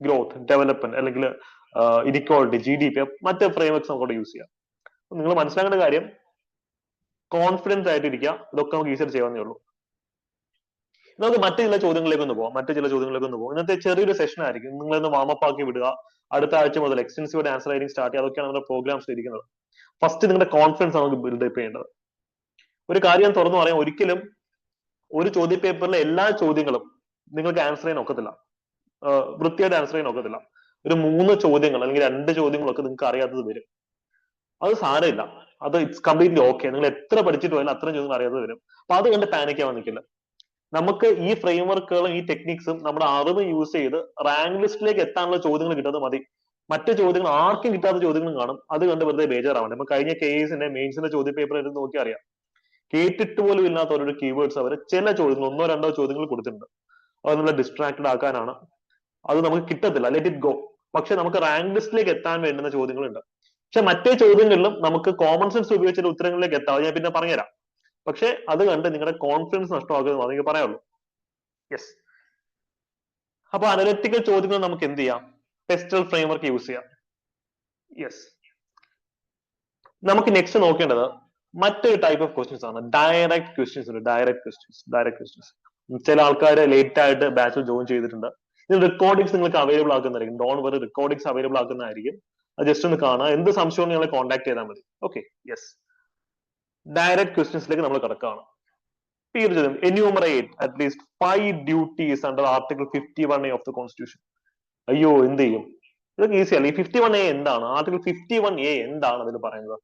ഗ്രോത്ത്, ഡെവലപ്മെന്റ്, അല്ലെങ്കിൽ ഇനിക്വാളിറ്റി, GDP, മറ്റ് ഫ്രെയിംവർക്ക്സ് നമുക്ക് യൂസ് ചെയ്യാം. നിങ്ങൾ മനസ്സിലാക്കേണ്ട കാര്യം, കോൺഫിഡൻസ് ആയിട്ടിരിക്കുക. ഇതൊക്കെ നമുക്ക് ഈസിയായിട്ട് ചെയ്യാവുന്നേ ഉള്ളൂ. നമുക്ക് മറ്റു ചില ചോദ്യങ്ങളിലേക്ക് ഒന്ന് പോകാം. ഇന്നത്തെ ചെറിയൊരു സെഷൻ ആയിരിക്കും. നിങ്ങളൊന്ന് വാമപ്പ് ആക്കി വിടുക. അടുത്ത ആഴ്ച മുതൽ എക്സ്റ്റൻസീവ് ആൻസർ റൈറ്റിംഗ് സ്റ്റാർട്ട് ചെയ്യുക. അതൊക്കെയാണ് നമ്മുടെ പ്രോഗ്രാംസ് ഇരിക്കുന്നത്. ഫസ്റ്റ് നിങ്ങളുടെ കോൺഫിഡൻസ് നമുക്ക് ബിൽഡപ്പ് ചെയ്യേണ്ടത്. ഒരു കാര്യം തുറന്നു പറയാം, ഒരിക്കലും ഒരു ചോദ്യ പേപ്പറിലെ എല്ലാ ചോദ്യങ്ങളും നിങ്ങൾക്ക് ആൻസർ ചെയ്യാൻ ഒക്കത്തില്ല. വൃത്തിയായിട്ട് ആൻസർ ചെയ്യാൻ ഒക്കത്തില്ല. ഒരു 3 ചോദ്യങ്ങൾ അല്ലെങ്കിൽ 2 ചോദ്യങ്ങളൊക്കെ നിങ്ങൾക്ക് അറിയാത്തത് വരും. അത് സാരമില്ല, അത് ഇറ്റ്സ് കംപ്ലീറ്റ്ലി ഓക്കെ. നിങ്ങൾ എത്ര പഠിച്ചിട്ട് പോയാലും അത്രയും ചോദ്യങ്ങൾ അറിയാതെ വരും. അപ്പൊ അത് കണ്ട് പാനിക് ആവാൻ നിൽക്കില്ല. നമുക്ക് ഈ ഫ്രെയിം വർക്കുകളും ഈ ടെക്നിക്സും നമ്മുടെ അറിവ് യൂസ് ചെയ്ത് റാങ്ക് ലിസ്റ്റിലേക്ക് എത്താനുള്ള ചോദ്യങ്ങൾ കിട്ടാതെ മതി. മറ്റു ചോദ്യങ്ങൾ ആർക്കും കിട്ടാത്ത ചോദ്യങ്ങളും കാണും. അത് കണ്ട് വെറുതെ ബേജാറാവണം. ഇപ്പൊ കഴിഞ്ഞ കേസിന്റെ മെയിൻസിന്റെ ചോദ്യ പേപ്പർ എടുത്ത് നോക്കി അറിയാം. കേട്ടിട്ട് പോലും ഇല്ലാത്ത ഓരോ കീവേഡ്സ് അവർ ചില ചോദ്യങ്ങൾ 1 2 ചോദ്യങ്ങൾ കൊടുത്തിട്ടുണ്ട്. അത് നമ്മളെ ഡിസ്ട്രാക്റ്റഡ് ആക്കാനാണ്. അത് നമുക്ക് കിട്ടത്തില്ല, ലെറ്റ് ഇറ്റ് ഗോ. പക്ഷെ നമുക്ക് റാങ്ക് ലിസ്റ്റിലേക്ക് എത്താൻ വേണ്ടുന്ന ചോദ്യങ്ങളുണ്ട്. പക്ഷെ മറ്റേ ചോദ്യങ്ങളിലും നമുക്ക് കോമൺ സെൻസ് ഉപയോഗിച്ചിട്ട് ഉത്തരങ്ങളിലേക്ക് എത്താം. ഞാൻ പിന്നെ പറഞ്ഞുതരാം. പക്ഷെ അത് കണ്ട് നിങ്ങളുടെ കോൺഫിഡൻസ് നഷ്ടമാക്കുന്നത് എനിക്ക് പറയാനുള്ളൂ. യെസ്. അപ്പൊ അനലിറ്റിക്കൽ ചോദ്യങ്ങൾ നമുക്ക് എന്ത് ചെയ്യാം? പെസ്റ്റൽ ഫ്രെയിംവർക്ക് യൂസ് ചെയ്യാം. യെസ്. നമുക്ക് നെക്സ്റ്റ് നോക്കേണ്ടത് മറ്റൊരു ടൈപ്പ് ഓഫ് ക്വസ്റ്റ്യൻസ് ആണ്. ഡയറക്റ്റ് ക്വസ്റ്റ്യൻസ് ഉണ്ട്. Direct questions. ചില ആൾക്കാർ ലേറ്റ് ആയിട്ട് ബാച്ചിൽ ജോയിൻ ചെയ്തിട്ടുണ്ട്. ഇത് റെക്കോർഡിങ്സ് നിങ്ങൾക്ക് അവൈലബിൾ ആക്കുന്നതായിരിക്കും. ഡോൺ വറി, റെക്കോർഡിങ്സ് അവൈലബിൾ ആക്കുന്നതായിരിക്കും. അത് ജസ്റ്റ് ഒന്ന് കാണുക. എന്ത് സംശയവും നിങ്ങളെ കോൺടാക്ട് ചെയ്താൽ മതി. Okay, yes. ഡയറക്റ്റ് ക്വസ്റ്റ്യൻസിലേക്ക് നമ്മൾ കിടക്കുകയാണ്. ഈ ഒരു ചോദ്യം, enumerate at least 5 duties under article 51A of the constitution. അയ്യോ, എന്ത് ചെയ്യും? ഇതൊക്കെ ഈസി അല്ല. ഈ 51A എന്താണ്? ആർട്ടിക്കിൾ 51A എന്താണ് അതിൽ പറയുന്നത്?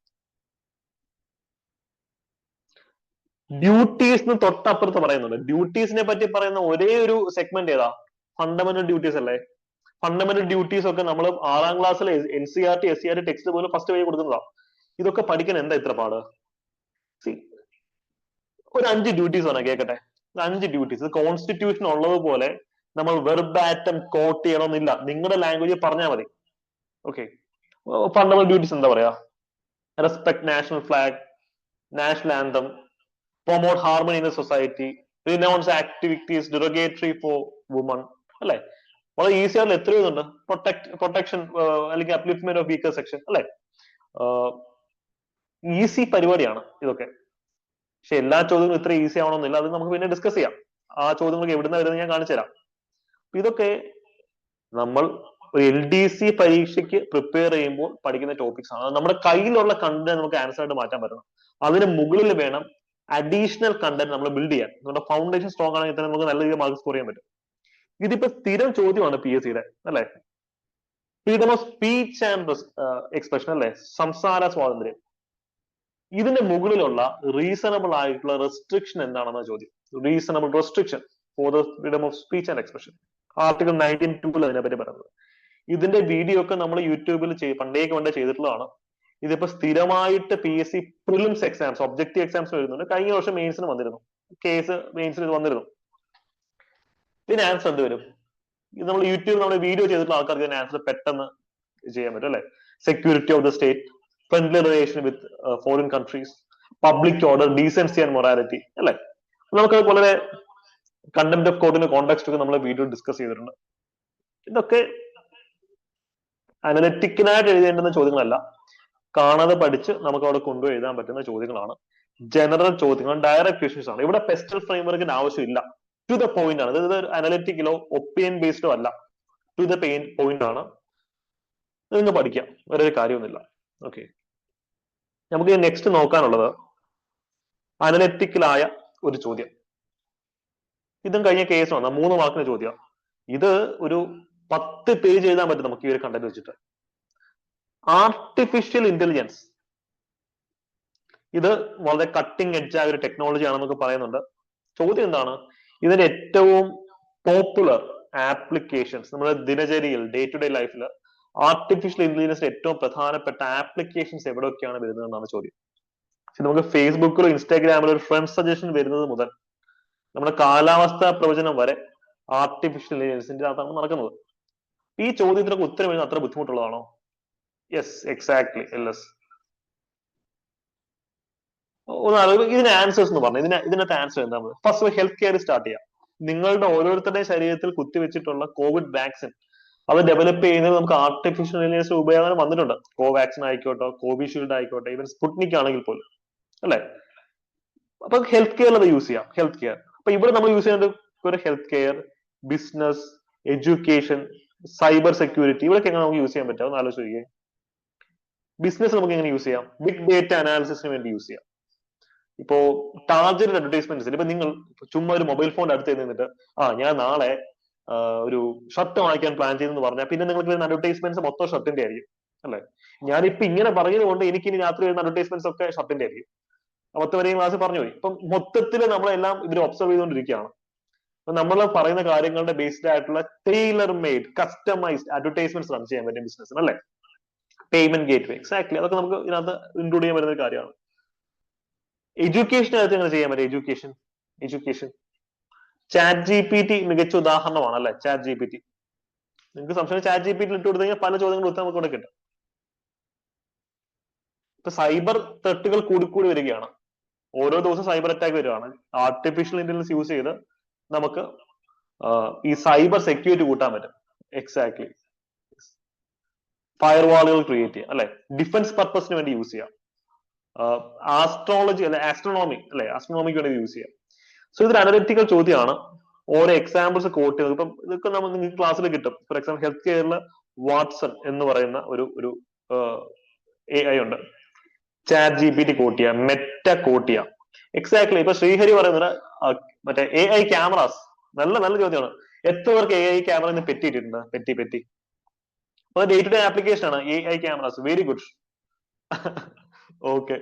ഡ്യൂട്ടീസിന് തൊട്ടപ്പുറത്ത് പറയുന്നുണ്ട്. ഡ്യൂട്ടീസിനെ പറ്റി പറയുന്ന ഒരേ ഒരു സെഗ്മെന്റ് ഏതാ? ഫണ്ടമെന്റൽ ഡ്യൂട്ടീസ് അല്ലേ? ഫണ്ടമെന്റൽ ഡ്യൂട്ടീസ് ഒക്കെ നമ്മൾ 6ാം ക്ലാസ്സിൽ NCERT SCERT ടെക്സ്റ്റ് പോലും ഫസ്റ്റ് പേജ് കൊടുക്കുന്നതാ. ഇതൊക്കെ പഠിക്കാൻ എന്താ ഇത്ര പാട്? ഒരു 5 ഡ്യൂട്ടീസ് ആണ്, കേൾക്കട്ടെ. 5 ഡ്യൂട്ടീസ് കോൺസ്റ്റിറ്റ്യൂഷൻ ഉള്ളതുപോലെ നമ്മൾ വെർബാറ്റം കോട്ട് ചെയ്യണമെന്നില്ല. നിങ്ങളുടെ ലാംഗ്വേജിൽ പറഞ്ഞാൽ മതി. ഓക്കെ. ഫണ്ടമെന്റൽ ഡ്യൂട്ടീസ് എന്താ പറയാ? Respect national flag, national anthem, promote harmony in society, renounce activities derogatory for woman. അല്ലെ? വളരെ ഈസി ആയിട്ട് എത്രയോ ഉണ്ട്. പ്രൊട്ടക്ഷൻ അല്ലെങ്കിൽ അപ്ലിഫ്റ്റ്മെന്റ് ഓഫ് വീക്കർ സെക്ഷൻ. അല്ലെ? ഈസി പരിപാടിയാണ് ഇതൊക്കെ. പക്ഷെ എല്ലാ ചോദ്യങ്ങളും ഇത്ര ഈസി ആവണമെന്നില്ല. അത് നമുക്ക് പിന്നെ ഡിസ്കസ് ചെയ്യാം. ആ ചോദ്യങ്ങൾക്ക് എവിടുന്ന വരുന്നത് ഞാൻ കാണിച്ചു തരാം. ഇതൊക്കെ നമ്മൾ ഒരു LDC പരീക്ഷയ്ക്ക് പ്രിപ്പയർ ചെയ്യുമ്പോൾ പഠിക്കുന്ന ടോപ്പിക്സ് ആണ്. നമ്മുടെ കയ്യിലുള്ള കണ്ടന്റ് നമുക്ക് ആൻസർ ആയിട്ട് മാറ്റാൻ പറ്റണം. അതിന് മുകളിൽ വേണം അഡീഷണൽ കണ്ടന്റ് നമ്മൾ ബിൽഡ് ചെയ്യാൻ. നമ്മുടെ ഫൗണ്ടേഷൻ സ്ട്രോങ് ആണെങ്കിൽ തന്നെ നമുക്ക് നല്ല രീതിയിൽ മാർക്ക് സ്കോർ ചെയ്യാൻ പറ്റും. ഇതിപ്പോ സ്ഥിരം ചോദ്യമാണ് PSCയുടെ, അല്ലെ? Freedom of speech and expression, അല്ലെ? സംസാര സ്വാതന്ത്ര്യം. ഇതിന്റെ മുകളിലുള്ള റീസണബിൾ ആയിട്ടുള്ള റെസ്ട്രിക്ഷൻ എന്താണെന്ന ചോദ്യം. Reasonable restriction for the freedom of speech and expression. Article 19(2) അതിനെപ്പറ്റി പറയുന്നത്. ഇതിന്റെ വീഡിയോ ഒക്കെ നമ്മൾ യൂട്യൂബിൽ പണ്ടേക്ക് വേണ്ട ചെയ്തിട്ടുള്ളതാണ്. ഇതിപ്പോ സ്ഥിരമായിട്ട് PSC prelims exams, objective exams വരുന്നുണ്ട്. കഴിഞ്ഞ വർഷം മെയിൻസിന് വന്നിരുന്നു. കേസ് മെയിൻസിന് ഇത് വന്നിരുന്നു. ഇതിന് ആൻസർ എന്ത് വരും? ഇത് നമ്മൾ യൂട്യൂബിൽ നമ്മൾ വീഡിയോ ചെയ്തിട്ടുള്ള ആൾക്കാർക്ക് ഇതിന് ആൻസർ പെട്ടെന്ന് ചെയ്യാൻ പറ്റും, അല്ലെ? Security of the state, friendly relation with foreign countries, public order, decency and morality. അല്ലെ? നമുക്കത് വളരെ കണ്ടംപ്റ്റ് ഓഫ് കോർട്ടിന്റെ കോണ്ടെക്സ്റ്റ് ഒക്കെ നമ്മൾ വീഡിയോ ഡിസ്കസ് ചെയ്തിട്ടുണ്ട്. ഇതൊക്കെ അനലിറ്റിക്കലായിട്ട് എഴുതേണ്ടുന്ന ചോദ്യങ്ങളല്ല. കാണാതെ പഠിച്ച് നമുക്ക് അവിടെ കൊണ്ടുപോയി എഴുതാൻ പറ്റുന്ന ചോദ്യങ്ങളാണ്. ജനറൽ ചോദ്യങ്ങൾ, ഡയറക്റ്റ് ക്വസ്റ്റ്യൻസ് ആണ്. ഇവിടെ പെസ്റ്റൽ ഫ്രെയിംവർക്കിന്റെ ആവശ്യമില്ല. ടു ദ പോയിന്റ് ആണ്. ഇത് അനലിറ്റിക്കലോ ഒപ്പീനിയൻ ബേസ്ഡോ അല്ല. ടു ദ പോയിന്റ് ആണ്. നിങ്ങൾ പഠിക്കാം, വേറെ ഒരു കാര്യമൊന്നുമില്ല. ഓക്കെ. നമുക്ക് നെക്സ്റ്റ് നോക്കാനുള്ളത് അനലിറ്റിക്കലായ ഒരു ചോദ്യം. ഇതും കഴിഞ്ഞ കേസ് വന്ന 3 മാർക്കിന്റെ ചോദ്യം. ഇത് ഒരു 10 പേജ് എഴുതാൻ പറ്റും നമുക്ക് ഈ ഒരു കണ്ടന്റ് വെച്ചിട്ട്. ആർട്ടിഫിഷ്യൽ ഇന്റലിജൻസ്, ഇത് വളരെ കട്ടിംഗ് എഡ്ജ് ആയ ഒരു ടെക്നോളജി ആണെന്നൊക്കെ പറയുന്നുണ്ട്. ചോദ്യം എന്താണ്? ഇതിന്റെ ഏറ്റവും പോപ്പുലർ ആപ്ലിക്കേഷൻസ് നമ്മുടെ ദിനചര്യയിൽ, ഡേ ടു ഡേ ലൈഫിൽ ആർട്ടിഫിഷ്യൽ ഇന്റലിജൻസിന്റെ ഏറ്റവും പ്രധാനപ്പെട്ട ആപ്ലിക്കേഷൻസ് എവിടെയൊക്കെയാണ് വരുന്നത് എന്നാണ് ചോദ്യം. നമുക്ക് ഫേസ്ബുക്കിലോ ഇൻസ്റ്റാഗ്രാമിലോ ഒരു ഫ്രണ്ട് സജഷൻ വരുന്നത് മുതൽ നമ്മുടെ കാലാവസ്ഥാ പ്രവചനം വരെ ആർട്ടിഫിഷ്യൽ ഇന്റലിജൻസിന്റെ അകത്താണ് നടക്കുന്നത്. ഈ ചോദ്യത്തിനൊക്കെ ഉത്തരം എഴുതാൻ അത്ര ബുദ്ധിമുട്ടുള്ളതാണോ? Yes, exactly. LS. ഇതിന് ആൻസേഴ്സ് എന്ന് പറഞ്ഞു. ഇതിനകത്ത് ആൻസർ എന്താണ്? ഫസ്റ്റ് ഹെൽത്ത് കെയർ സ്റ്റാർട്ട് ചെയ്യാം. നിങ്ങളുടെ ഓരോരുത്തരുടെയും ശരീരത്തിൽ കുത്തിവെച്ചിട്ടുള്ള കോവിഡ് വാക്സിൻ അത് ഡെവലപ്പ് ചെയ്യുന്നത് നമുക്ക് ആർട്ടിഫിഷ്യൽ ഇന്റലിജൻസ് ഉപയോഗം വന്നിട്ടുണ്ട്. കോവാക്സിൻ ആയിക്കോട്ടെ, കോവിഷീൽഡ് ആയിക്കോട്ടെ, ഈവൻ സ്പുട്നിക് ആണെങ്കിൽ പോലും, അല്ലെ? അപ്പൊ ഹെൽത്ത് കെയറിൽ അത് യൂസ് ചെയ്യാം. Health care. അപ്പൊ ഇവിടെ നമ്മൾ യൂസ് ചെയ്യുന്നത് ഒരു health care, business, education, cyber security, ഇവിടെയൊക്കെ എങ്ങനെ നമുക്ക് യൂസ് ചെയ്യാൻ പറ്റും എന്ന് ആലോചിക്കുക. ബിസിനസ് നമുക്ക് എങ്ങനെ യൂസ് ചെയ്യാം? ബിഗ് ഡേറ്റ അനാലിസിസിന് വേണ്ടി യൂസ് ചെയ്യാം. ഇപ്പോ ടാർജറ്റഡ് അഡ്വർടൈസ്മെന്റ്സ്. ഇപ്പൊ നിങ്ങൾ ചുമ്മാ ഒരു മൊബൈൽ ഫോൺ അടുത്ത് നിന്നിട്ട് ഞാൻ നാളെ ഒരു ഷർട്ട് വാങ്ങിക്കാൻ പ്ലാൻ ചെയ്തെന്ന് പറഞ്ഞാൽ പിന്നെ നിങ്ങൾക്ക് വരുന്ന അഡ്വർടൈസ്മെന്റ്സ് മൊത്തം ഷർട്ടിന്റെ ആയിരിക്കും അല്ലെ. ഞാനിപ്പോ ഇങ്ങനെ പറഞ്ഞതുകൊണ്ട് എനിക്ക് ഇനി രാത്രി വരുന്ന അഡ്വർടൈസ്മെന്റ്സ് ഒക്കെ ഷർട്ടിന്റെ ആയിരിക്കും. 10 വരെയും ക്ലാസ് പറഞ്ഞു പോയി. ഇപ്പം മൊത്തത്തിൽ നമ്മളെല്ലാം ഇതിൽ ഒബ്സർവ് ചെയ്തുകൊണ്ടിരിക്കുകയാണ്. അപ്പൊ നമ്മൾ പറയുന്ന കാര്യങ്ങളുടെ ബേസ്ഡ് ആയിട്ടുള്ള tailor made customised advertisements run ചെയ്യാൻ പറ്റും ബിസിനസ്സിന് അല്ലെ. പേയ്മെന്റ് ഗേറ്റ് വേ എക്സാക്ട്ലി അതൊക്കെ നമുക്ക് ഇതിനകത്ത് ഇൻക്ലൂഡ് ചെയ്യാൻ പറ്റുന്ന ഒരു കാര്യമാണ്. എഡ്യൂക്കേഷനകത്ത് എങ്ങനെ ചെയ്യാൻ പറ്റും? Education chat G P T മികച്ച ഉദാഹരണമാണ് അല്ലെ. ചാറ്റ് ജി പി ടി നിങ്ങൾക്ക് സംശയം ചാറ്റ് ജി പി ടി ഇട്ട് കൊടുത്തു കഴിഞ്ഞാൽ പല ചോദ്യങ്ങളും ഉത്തരം നമുക്ക് ഇവിടെ കിട്ടും. ഇപ്പൊ സൈബർ ത്രെട്ടുകൾ കൂടിക്കൂടി വരികയാണ്. ഓരോ ദിവസം സൈബർ അറ്റാക്ക് വരികയാണ്. ആർട്ടിഫിഷ്യൽ ഇന്റലിജൻസ് യൂസ് ചെയ്ത് നമുക്ക് ഈ സൈബർ സെക്യൂരിറ്റി കൂട്ടാൻ പറ്റും. എക്സാക്ട്ലി ഫയർ വാളുകൾ ക്രിയേറ്റ് ചെയ്യാം അല്ലെ. ഡിഫൻസ് പർപ്പസിന് വേണ്ടി യൂസ് ചെയ്യാം. ആസ്ട്രോളജി അല്ലെ ആസ്ട്രോണോമി അല്ലെ ആസ്ട്രോണോമിക്ക് വേണ്ടി യൂസ് ചെയ്യാം. സോ ഇതൊരു അനലിറ്റിക്കൽ ചോദ്യമാണ്. ഓരോ എക്സാമ്പിൾസ് കോട്ട് ചെയ്ത് ഇപ്പം ഇതൊക്കെ നമ്മൾ നിങ്ങൾക്ക് ക്ലാസ്സിൽ കിട്ടും. ഫോർ എക്സാമ്പിൾ ഹെൽത്ത് കെയറിൽ വാട്സൺ എന്ന് പറയുന്ന ഒരു AI ഉണ്ട്. Chat G P T quote ചെയ്യാം, മെറ്റ കോട്ട് ചെയ്യാം. എക്സാക്ട്ലി ഇപ്പൊ ശ്രീഹരി പറയുന്നത് മറ്റേ AI ക്യാമറാസ് നല്ല നല്ല ചോദ്യമാണ്. എത്ര പേർക്ക് AI ക്യാമറ പെറ്റിയിട്ടുണ്ട്? പെറ്റി അപ്പൊ ഡേ ടു ഡേ ആപ്ലിക്കേഷൻ ആണ് AI cameras. Very good. Okay.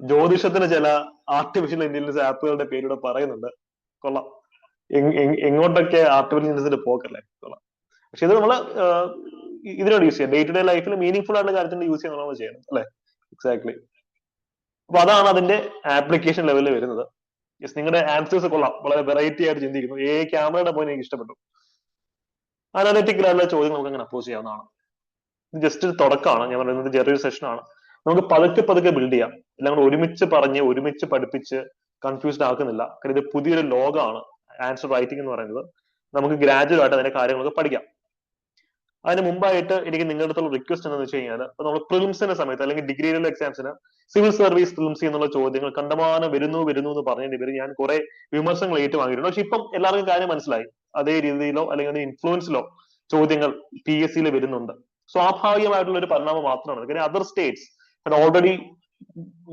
ജ്യോതിഷത്തിന് ചില ആർട്ടിഫിഷ്യൽ ഇന്റലിജൻസ് ആപ്പുകളുടെ പേരിവിടെ പറയുന്നുണ്ട്. കൊള്ളാം. എങ്ങോട്ടൊക്കെ ആർട്ടിഫിഷ്യൽ ഇന്റലിജൻസിന്റെ പോക്കല്ലേ. കൊള്ളാം. പക്ഷെ ഇത് നമ്മള് ഇതിനോട് യൂസ് ചെയ്യാം. ഡേ ടു ഡേ ലൈഫിൽ മീനിങ് ഫുൾ ആയിട്ടുള്ള കാര്യത്തിന് യൂസ് ചെയ്യാൻ നമ്മൾ ചെയ്യണം അല്ലെ. എക്സാക്ട്ലി. അപ്പൊ അതാണ് അതിന്റെ ആപ്ലിക്കേഷൻ ലെവലിൽ വരുന്നത്. യെസ്, നിങ്ങളുടെ ആൻസേഴ്സ് കൊള്ളാം. വളരെ വെറൈറ്റി ആയിട്ട് ചിന്തിക്കുന്നു. ക്യാമറയുടെ പോയിന്റ് എനിക്ക് ഇഷ്ടപ്പെട്ടു. അനാലിറ്റിക്കലായിട്ടുള്ള ചോദ്യം നമുക്ക് അങ്ങനെ അപ്രോച്ച് ചെയ്യാവുന്നതാണ്. ഇത് ജസ്റ്റ് ഒരു തുടക്കമാണ്. ഞാൻ പറയുന്നത് ചെറിയൊരു സെഷനാണ്. നമുക്ക് പതുക്കെ ബിൽഡ് ചെയ്യാം. എല്ലാം കൂടെ ഒരുമിച്ച് പറഞ്ഞ് ഒരുമിച്ച് പഠിപ്പിച്ച് കൺഫ്യൂസ്ഡ് ആക്കുന്നില്ല. കാരണം ഇത് പുതിയൊരു ലോകമാണ് ആൻസർ റൈറ്റിംഗ് എന്ന് പറയുന്നത്. നമുക്ക് ഗ്രാജുവൽ ആയിട്ട് അതിന്റെ കാര്യങ്ങളൊക്കെ പഠിക്കാം. അതിന് മുമ്പായിട്ട് എനിക്ക് നിങ്ങളുടെ അടുത്തുള്ള റിക്വസ്റ്റ് എന്താണെന്ന് വെച്ച് കഴിഞ്ഞാൽ ഇപ്പൊ നമ്മൾ പ്രിലിംസിന്റെ സമയത്ത് അല്ലെങ്കിൽ ഡിഗ്രിയിലുള്ള എക്സാംസിന് സിവിൽ സർവീസ് പ്രിലിംസ് എന്നുള്ള ചോദ്യങ്ങൾ കണ്ടമാനം വരുന്നു എന്ന് പറഞ്ഞതിന്റെ പേര് ഞാൻ കുറെ വിമർശനങ്ങൾ ഏറ്റുവാങ്ങിയിട്ടുണ്ട്. പക്ഷെ ഇപ്പം എല്ലാവർക്കും കാര്യം മനസ്സിലായി. അതേ രീതിയിലോ അല്ലെങ്കിൽ ഇൻഫ്ലുവൻസിലോ ചോദ്യങ്ങൾ PSC വരുന്നുണ്ട്. സ്വാഭാവികമായിട്ടുള്ള ഒരു പരിണാമം മാത്രമാണ്. കാര്യം other states already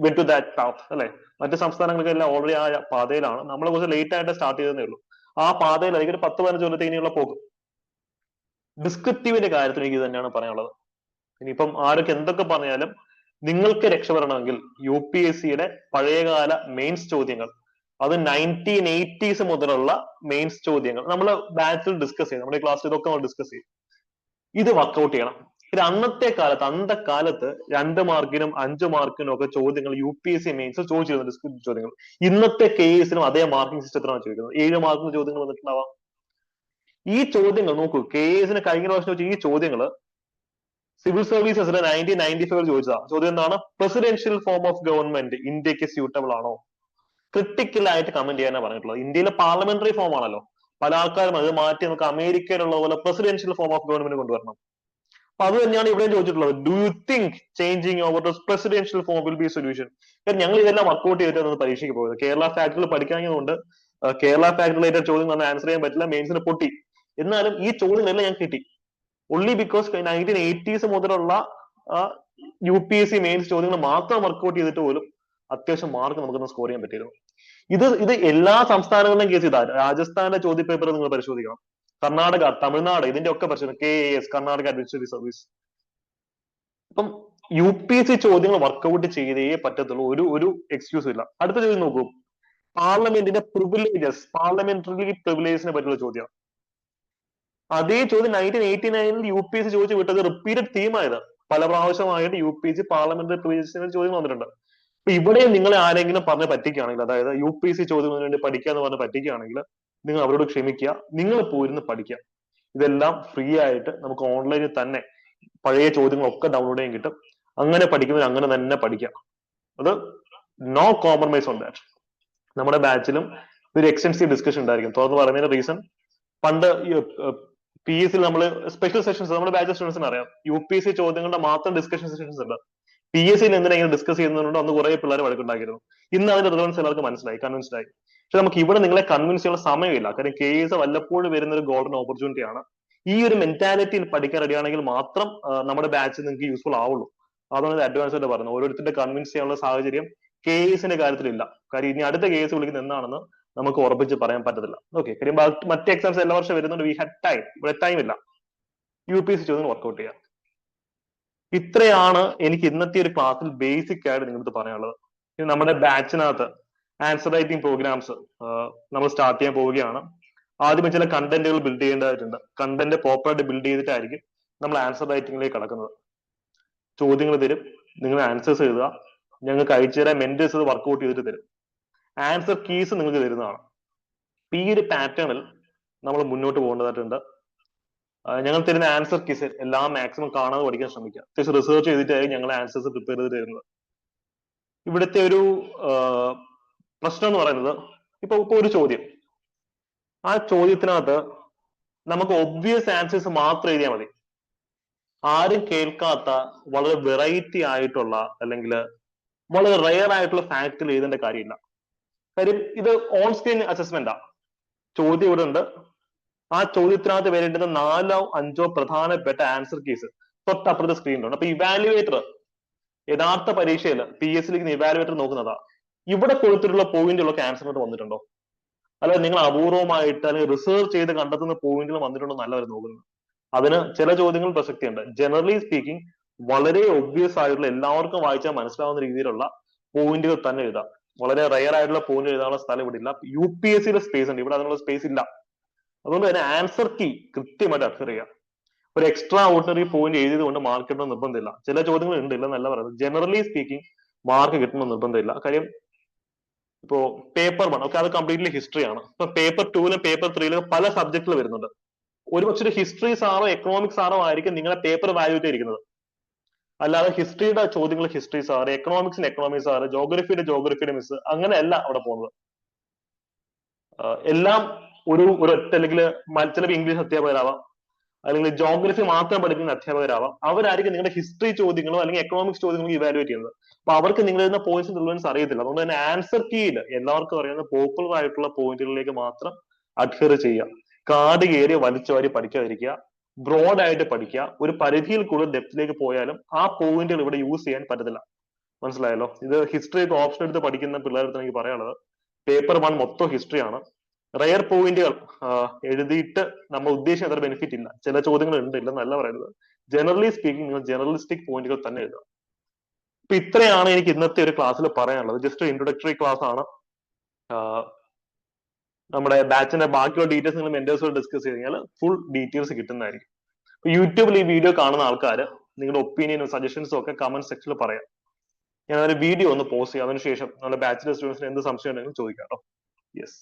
went to that path അല്ലെ. മറ്റ് സംസ്ഥാനങ്ങൾക്കെല്ലാം ഓൾറെഡി ആ പാതയിലാണ്. നമ്മൾ കുറച്ച് ലേറ്റ് ആയിട്ട് സ്റ്റാർട്ട് ചെയ്തതേ ഉള്ളൂ. ആ പാതയിലായിരിക്കും ഒരു 10-15 കൊല്ലത്തെ ഇനിയുള്ള പോക്ക്. ഡിസ്ക്രിപ്റ്റീവിന്റെ കാര്യത്തിൽ എനിക്ക് തന്നെയാണ് പറയാനുള്ളത്. ഇനിയിപ്പം ആരൊക്കെ എന്തൊക്കെ പറഞ്ഞാലും നിങ്ങൾക്ക് രക്ഷപ്പെടണമെങ്കിൽ UPSCയുടെ പഴയകാല മെയിൻസ് ചോദ്യങ്ങൾ, അത് 1980s മുതലുള്ള മെയിൻസ് ചോദ്യങ്ങൾ നമ്മൾ ബാച്ചിൽ ഡിസ്കസ് ചെയ്യും. നമ്മുടെ ക്ലാസ്സിൽ ഇതൊക്കെ നമ്മൾ ഡിസ്കസ് ചെയ്യും. ഇത് വർക്ക്ഔട്ട് ചെയ്യണം. ഇത് അന്തകാലത്ത് 2 മാർക്കിനും 5 മാർക്കിനും ഒക്കെ ചോദ്യങ്ങൾ UPSC മെയിൻസ് ചോദിച്ചിരുന്നു. ഡിസ്ക്രിപ്റ്റീവ് ചോദ്യങ്ങൾ. ഇന്നത്തെ KSനും അതേ മാർക്കിംഗ് സിസ്റ്റത്തിലാണ് ചോദിക്കുന്നത്. 7 മാർക്കിന് ചോദ്യങ്ങൾ വന്നിട്ടുണ്ടാവാം. ഈ ചോദ്യങ്ങൾ നോക്കൂ. KSന് കഴിഞ്ഞ പ്രാവശ്യം ചോദിച്ച ഈ ചോദ്യങ്ങൾ സിവിൽ സർവീസസിലെ 1995 ചോദിച്ചതാ. ചോദ്യം എന്താണ്? പ്രസിഡൻഷ്യൽ ഫോം ഓഫ് ഗവൺമെന്റ് ഇന്ത്യക്ക് സ്യൂട്ടബിൾ ആണോ? ക്രിട്ടിക്കൽ ആയിട്ട് കമന്റ് ചെയ്യാനാണ് പറഞ്ഞിട്ടുള്ളത്. ഇന്ത്യയിലെ പാർലമെന്ററി ഫോം ആണല്ലോ. പല ആൾക്കാരും അത് മാറ്റി നമുക്ക് അമേരിക്കയിലുള്ള പോലെ പ്രസിഡൻഷ്യൽ ഫോം ഓഫ് ഗവൺമെന്റ് കൊണ്ടുവരണം. അപ്പൊ അത് തന്നെയാണ് ഇവിടെയും ചോദിച്ചിട്ടുള്ളത്. Do you think changing over the presidential form will be solution? ഞങ്ങൾ ഇതെല്ലാം വർക്ക്ഔട്ട് ചെയ്തിട്ടാണ് പരീക്ഷയ്ക്ക് പോയത്. കേരള ഫാക്ടറിൽ പഠിക്കാഞ്ഞതുകൊണ്ട് കേരള ഫാക്ടറി റിലേറ്റഡ് ചോദ്യം തന്നെ ആൻസർ ചെയ്യാൻ പറ്റില്ല. മെയിൻസിന് പൊട്ടി. എന്നാലും ഈ ചോദ്യങ്ങളെല്ലാം ഞാൻ കിട്ടി. ഒൺലി ബിക്കോസ് 1980s മുതലുള്ള UPSC മെയിൻസ് ചോദ്യങ്ങൾ മാത്രം വർക്ക്ഔട്ട് ചെയ്തിട്ട് പോലും അത്യാവശ്യം മാർക്ക് നമുക്കൊന്ന് സ്കോർ ചെയ്യാൻ പറ്റിയിരുന്നു. ഇത് എല്ലാ സംസ്ഥാനങ്ങളിലും കേസ് ചെയ്താൽ രാജസ്ഥാന്റെ ചോദ്യ പേപ്പർ നിങ്ങൾ പരിശോധിക്കണം. കർണാടക, തമിഴ്നാട്, ഇതിന്റെ ഒക്കെ പരിശോധിക്കണം. KAS Karnataka administrative service. അപ്പം UPSC ചോദ്യങ്ങൾ വർക്ക്ഔട്ട് ചെയ്തേ പറ്റത്തുള്ളൂ. ഒരു എക്സ്ക്യൂസും ഇല്ല. അടുത്ത ചോദ്യം നോക്കൂ. പാർലമെന്റിന്റെ പ്രിവിലേജസ്, പാർലമെന്ററി പ്രിവിലേജസിനെ പറ്റിയുള്ള ചോദ്യം. അതേ ചോദ്യം 1989 UPSC ചോദിച്ചു വിട്ടത് റിപ്പീറ്റഡ് തീമായത്. പല പ്രാവശ്യമായിട്ട് UPSC പാർലമെന്ററി പ്രിവിലേജസിന്റെ ചോദ്യം വന്നിട്ടുണ്ട്. അപ്പൊ ഇവിടെ നിങ്ങളെ ആരെങ്കിലും പറഞ്ഞ് പറ്റിക്കുകയാണെങ്കിൽ, അതായത് UPSC ചോദ്യത്തിന് വേണ്ടി പഠിക്കുക എന്ന് പറഞ്ഞ് പറ്റിക്കുകയാണെങ്കിൽ നിങ്ങൾ അവരോട് ക്ഷമിക്കുക. നിങ്ങൾ പോയിരുന്ന് പഠിക്കുക. ഇതെല്ലാം ഫ്രീ ആയിട്ട് നമുക്ക് ഓൺലൈനിൽ തന്നെ പഴയ ചോദ്യങ്ങളൊക്കെ ഡൗൺലോഡ് ചെയ്യാൻ കിട്ടും. അങ്ങനെ പഠിക്കുന്നവർ അങ്ങനെ തന്നെ പഠിക്കാം. അത് നോ കോംപ്രമൈസ് ഓൺ ദാറ്റ്. നമ്മുടെ ബാച്ചിലും ഒരു എക്സ്റ്റൻസീവ് ഡിസ്കഷൻ ഉണ്ടായിരിക്കും. തുറന്ന് പറയുന്നതിന്റെ റീസൺ, പണ്ട് PSC നമ്മൾ സ്പെഷ്യൽ സെഷൻസ് നമ്മുടെ ബാച്ച് സ്റ്റുഡൻസിന് അറിയാം. UPSC ചോദ്യങ്ങളുടെ മാത്രം ഡിസ്കഷൻ സെഷൻസ് ഉണ്ട്. PSC എന്തിനാ ഇങ്ങനെ ഡിസ്കസ് ചെയ്യുന്നതുകൊണ്ട് അന്ന് കുറെ പിള്ളേർ വഴക്കുണ്ടാക്കിയിരുന്നു. ഇന്ന് അതിന്റെ റിലവൻസ് എല്ലാവർക്കും മനസ്സിലായി, കൺവിൻസ്ഡ് ആയി. പക്ഷെ നമുക്ക് ഇവിടെ നിങ്ങളെ കൺവിൻസ് ചെയ്യാനുള്ള സമയമില്ല. കാര്യം KS വല്ലപ്പോഴും വരുന്ന ഒരു ഗോൾഡൻ ഓപ്പർച്യൂണിറ്റി ആണ്. ഈ ഒരു മെന്റാലിറ്റിയിൽ പഠിക്കാൻ റെഡിയാണെങ്കിൽ മാത്രം നമ്മുടെ ബാച്ച് നിങ്ങൾക്ക് യൂസ്ഫുൾ ആവുള്ളൂ. അതാണ് അഡ്വാൻസ് ആയിട്ട് പറയുന്നത്. ഓരോരുത്തരുടെ കൺവിൻസ് ചെയ്യാനുള്ള സാഹചര്യം KSന്റെ കാര്യത്തിലില്ല. കാര്യം ഇനി അടുത്ത KS വിളിക്കുന്നത് എന്താണെന്ന് നമുക്ക് ഉറപ്പിച്ച് പറയാൻ പറ്റത്തില്ല. ഓക്കെ, കാര്യം മറ്റ് എക്സാംസ് എല്ലാ വർഷം വരുന്നുണ്ട്. വി ഹാഡ് ടൈം, ഇവിടെ ടൈം ഇല്ല. UPSC ചോദ്യങ്ങൾ വർക്ക്ഔട്ട് ചെയ്യാം. ഇത്രയാണ് എനിക്ക് ഇന്നത്തെ ഒരു ക്ലാസ്സിൽ ബേസിക് ആയിട്ട് നിങ്ങളടുത്ത് പറയാനുള്ളത്. ഇനി നമ്മുടെ ബാച്ചിനകത്ത് ആൻസർ റൈറ്റിംഗ് പ്രോഗ്രാംസ് നമ്മൾ സ്റ്റാർട്ട് ചെയ്യാൻ പോവുകയാണ്. ആദ്യമേ ചില കണ്ടന്റുകൾ ബിൽഡ് ചെയ്യേണ്ടതായിട്ടുണ്ട്. കണ്ടന്റ് പ്രോപ്പറായിട്ട് ബിൽഡ് ചെയ്തിട്ടായിരിക്കും നമ്മൾ ആൻസർ റൈറ്റിംഗിലേക്ക് കടക്കുന്നത്. ചോദ്യങ്ങൾ തരും, നിങ്ങൾ ആൻസേഴ്സ് എഴുതുക. ഞങ്ങൾക്ക് അയച്ചു തരാൻ മെന്റേഴ്സ് അത് വർക്ക്ഔട്ട് ചെയ്തിട്ട് തരും. ആൻസർ കീസ് നിങ്ങൾക്ക് തരുന്നതാണ്. ഈ ഒരു പാറ്റേണിൽ നമ്മൾ മുന്നോട്ട് പോകേണ്ടതായിട്ടുണ്ട്. ഞങ്ങൾ തരുന്ന ആൻസർ കീസ് എല്ലാം മാക്സിമം കാണാതെ പഠിക്കാൻ ശ്രമിക്കുക. അത്യാവശ്യം റിസർച്ച് ചെയ്തിട്ടായിരിക്കും ഞങ്ങൾ ആൻസേഴ്സ് പ്രിപ്പയർ ചെയ്ത് തരുന്നത്. ഇവിടുത്തെ ഒരു പ്രശ്നം എന്ന് പറയുന്നത്, ഇപ്പൊ ഒരു ചോദ്യം, ആ ചോദ്യത്തിനകത്ത് നമുക്ക് ഒബ്വിയസ് ആൻസേഴ്സ് മാത്രം എഴുതിയാൽ മതി. ആരും കേൾക്കാത്ത വളരെ വെറൈറ്റി ആയിട്ടുള്ള അല്ലെങ്കിൽ വളരെ റെയർ ആയിട്ടുള്ള ഫാക്ടിൽ എഴുതേണ്ട കാര്യമില്ല. കാര്യം ഇത് ഓൺ സ്ക്രീൻ അസസ്മെന്റാ. ചോദ്യം ഇവിടെ ഉണ്ട്. ആ ചോദ്യത്തിനകത്ത് വരേണ്ടുന്ന 4-5 പ്രധാനപ്പെട്ട ആൻസർ കീസ് തൊട്ടപ്പുറത്തെ സ്ക്രീനിലുണ്ട്. അപ്പൊ ഇവാലുവേറ്റർ യഥാർത്ഥ പരീക്ഷയിൽ PSC ഇവാലുവേറ്റർ നോക്കുന്നതാ ഇവിടെ കൊടുത്തിട്ടുള്ള പോയിന്റുകളൊക്കെ ആൻസറിനോട്ട് വന്നിട്ടുണ്ടോ, അല്ലാതെ നിങ്ങൾ അപൂർവമായിട്ട് അല്ലെങ്കിൽ റിസർച്ച് ചെയ്ത് കണ്ടെത്തുന്ന പോയിന്റുകൾ വന്നിട്ടുണ്ടോ എന്നല്ല അവർ നോക്കുന്നത്. അതിന് ചില ചോദ്യങ്ങൾ പ്രസക്തിയുണ്ട്. ജനറലി സ്പീക്കിംഗ് വളരെ ഒബ്വിയസ് ആയിട്ടുള്ള എല്ലാവർക്കും വായിച്ചാൽ മനസ്സിലാവുന്ന രീതിയിലുള്ള പോയിന്റുകൾ തന്നെ എഴുതാം. വളരെ റെയർ ആയിട്ടുള്ള പോയിന്റ് എഴുതാനുള്ള സ്ഥലം ഇവിടെ ഇല്ല. UPSC സ്പേസ് ഉണ്ട്, ഇവിടെ അതിനുള്ള സ്പേസ് ഇല്ല. അതുകൊണ്ട് തന്നെ ആൻസർ കീ കൃത്യമായിട്ട് അഡ്ഫർ ചെയ്യുക. ഒരു എക്സ്ട്രാ ഓർഡിനറി പോയിന്റ് എഴുതിയത് കൊണ്ട് മാർക്ക് കിട്ടണമെന്ന് നിർബന്ധമില്ല. ചില ചോദ്യങ്ങൾ ഉണ്ട്, ഇല്ല എന്നല്ല പറയുന്നത്. ജനറലി സ്പീക്കിംഗ് മാർക്ക് കിട്ടണമെന്ന് നിർബന്ധമില്ല. കാര്യം ഇപ്പോ പേപ്പർ 1 ഒക്കെ അത് കംപ്ലീറ്റ്ലി ഹിസ്റ്ററി ആണ്. ഇപ്പൊ പേപ്പർ 2-ലും പേപ്പർ 3-ലും പല സബ്ജക്റ്റുകൾ വരുന്നുണ്ട്. ഒരുപക്ഷെ ഒരു ഹിസ്റ്ററി സാറോ എക്കണോമിക്സ് സാറോ ആയിരിക്കും നിങ്ങളെ പേപ്പർ വാല്യൂറ്റ് ഇരിക്കുന്നത്. അല്ലാതെ ഹിസ്റ്ററിയുടെ ചോദ്യങ്ങൾ ഹിസ്റ്ററി സാറ്, എക്കണോമിക്സിന് എക്കണോമിക്സ് സാറ്, ജോഗ്രഫിയുടെ മിസ്, അങ്ങനെയല്ല അവിടെ പോകുന്നത്. എല്ലാം ഒരു ഒറ്റ അല്ലെങ്കിൽ ചിലപ്പോൾ ഇംഗ്ലീഷ് അധ്യാപകരാവാം, അല്ലെങ്കിൽ ജോഗ്രഫി മാത്രം പഠിക്കുന്ന അധ്യാപകരാവാം. അവരായിരിക്കും നിങ്ങളുടെ ഹിസ്റ്ററി ചോദ്യങ്ങളോ അല്ലെങ്കിൽ എക്കണോമിക്സ് ചോദ്യങ്ങളോ ഇവാലുവേറ്റ് ചെയ്യുന്നത്. അപ്പൊ അവർക്ക് നിങ്ങൾ എഴുതുന്ന പോയിന്റ്സ് റിലവൻസ് അറിയത്തില്ല. അതുകൊണ്ട് തന്നെ ആൻസർ കീയിൽ എല്ലാവർക്കും അറിയുന്ന പോപ്പുലർ ആയിട്ടുള്ള പോയിന്റുകളിലേക്ക് മാത്രം അഡ്ഹർ ചെയ്യുക. കാട് കയറി വലിച്ചു വാരി പഠിക്കാതിരിക്കുക. ബ്രോഡ് ആയിട്ട് പഠിക്കുക. ഒരു പരിധിയിൽ കൂടുതൽ ഡെപ്തിലേക്ക് പോയാലും ആ പോയിന്റുകൾ ഇവിടെ യൂസ് ചെയ്യാൻ പറ്റത്തില്ല. മനസ്സിലായല്ലോ? ഇത് ഹിസ്റ്ററി ഒക്കെ ഓപ്ഷൻ എടുത്ത് പഠിക്കുന്ന പിള്ളേർക്ക് എനിക്ക് പറയാനുള്ളത്, പേപ്പർ 1 മൊത്തം ഹിസ്റ്ററി ആണ്. റെയർ പോയിന്റുകൾ എഴുതിയിട്ട് നമ്മൾ ഉദ്ദേശിച്ച അത്ര ബെനിഫിറ്റ് ഇല്ല. ചില ചോദ്യങ്ങൾ ഉണ്ട്, ഇല്ലെന്നല്ല പറയുന്നത്. ജനറലി സ്പീക്കിംഗ് നിങ്ങൾ ജനറലിസ്റ്റിക് പോയിന്റുകൾ തന്നെ എഴുതുക. അപ്പൊ ഇത്രയാണ് എനിക്ക് ഇന്നത്തെ ഒരു ക്ലാസ്സിൽ പറയാനുള്ളത്. ജസ്റ്റ് ഇൻട്രൊഡക്ടറി ക്ലാസ് ആണ്. നമ്മുടെ ബാച്ചിന്റെ ബാക്കിയുള്ള ഡീറ്റെയിൽസ് നിങ്ങൾ മെന്റേഴ്സോട് ഡിസ്കസ് ചെയ്ത് കഴിഞ്ഞാൽ ഫുൾ ഡീറ്റെയിൽസ് കിട്ടുന്നതായിരിക്കും. യൂട്യൂബിൽ ഈ വീഡിയോ കാണുന്ന ആൾക്കാർ നിങ്ങളുടെ ഒപ്പീനിയനും സജഷൻസും ഒക്കെ കമന്റ് സെക്ഷനിൽ പറയാം. ഞാൻ ഒരു വീഡിയോ ഒന്ന് പോസ്റ്റ് ചെയ്യാം. അതിനുശേഷം നമ്മുടെ ബാച്ചിലർ സ്റ്റുഡൻസിന് എന്ത് സംശയം ഉണ്ടെങ്കിലും ചോദിക്കാം കേട്ടോ. യെസ്.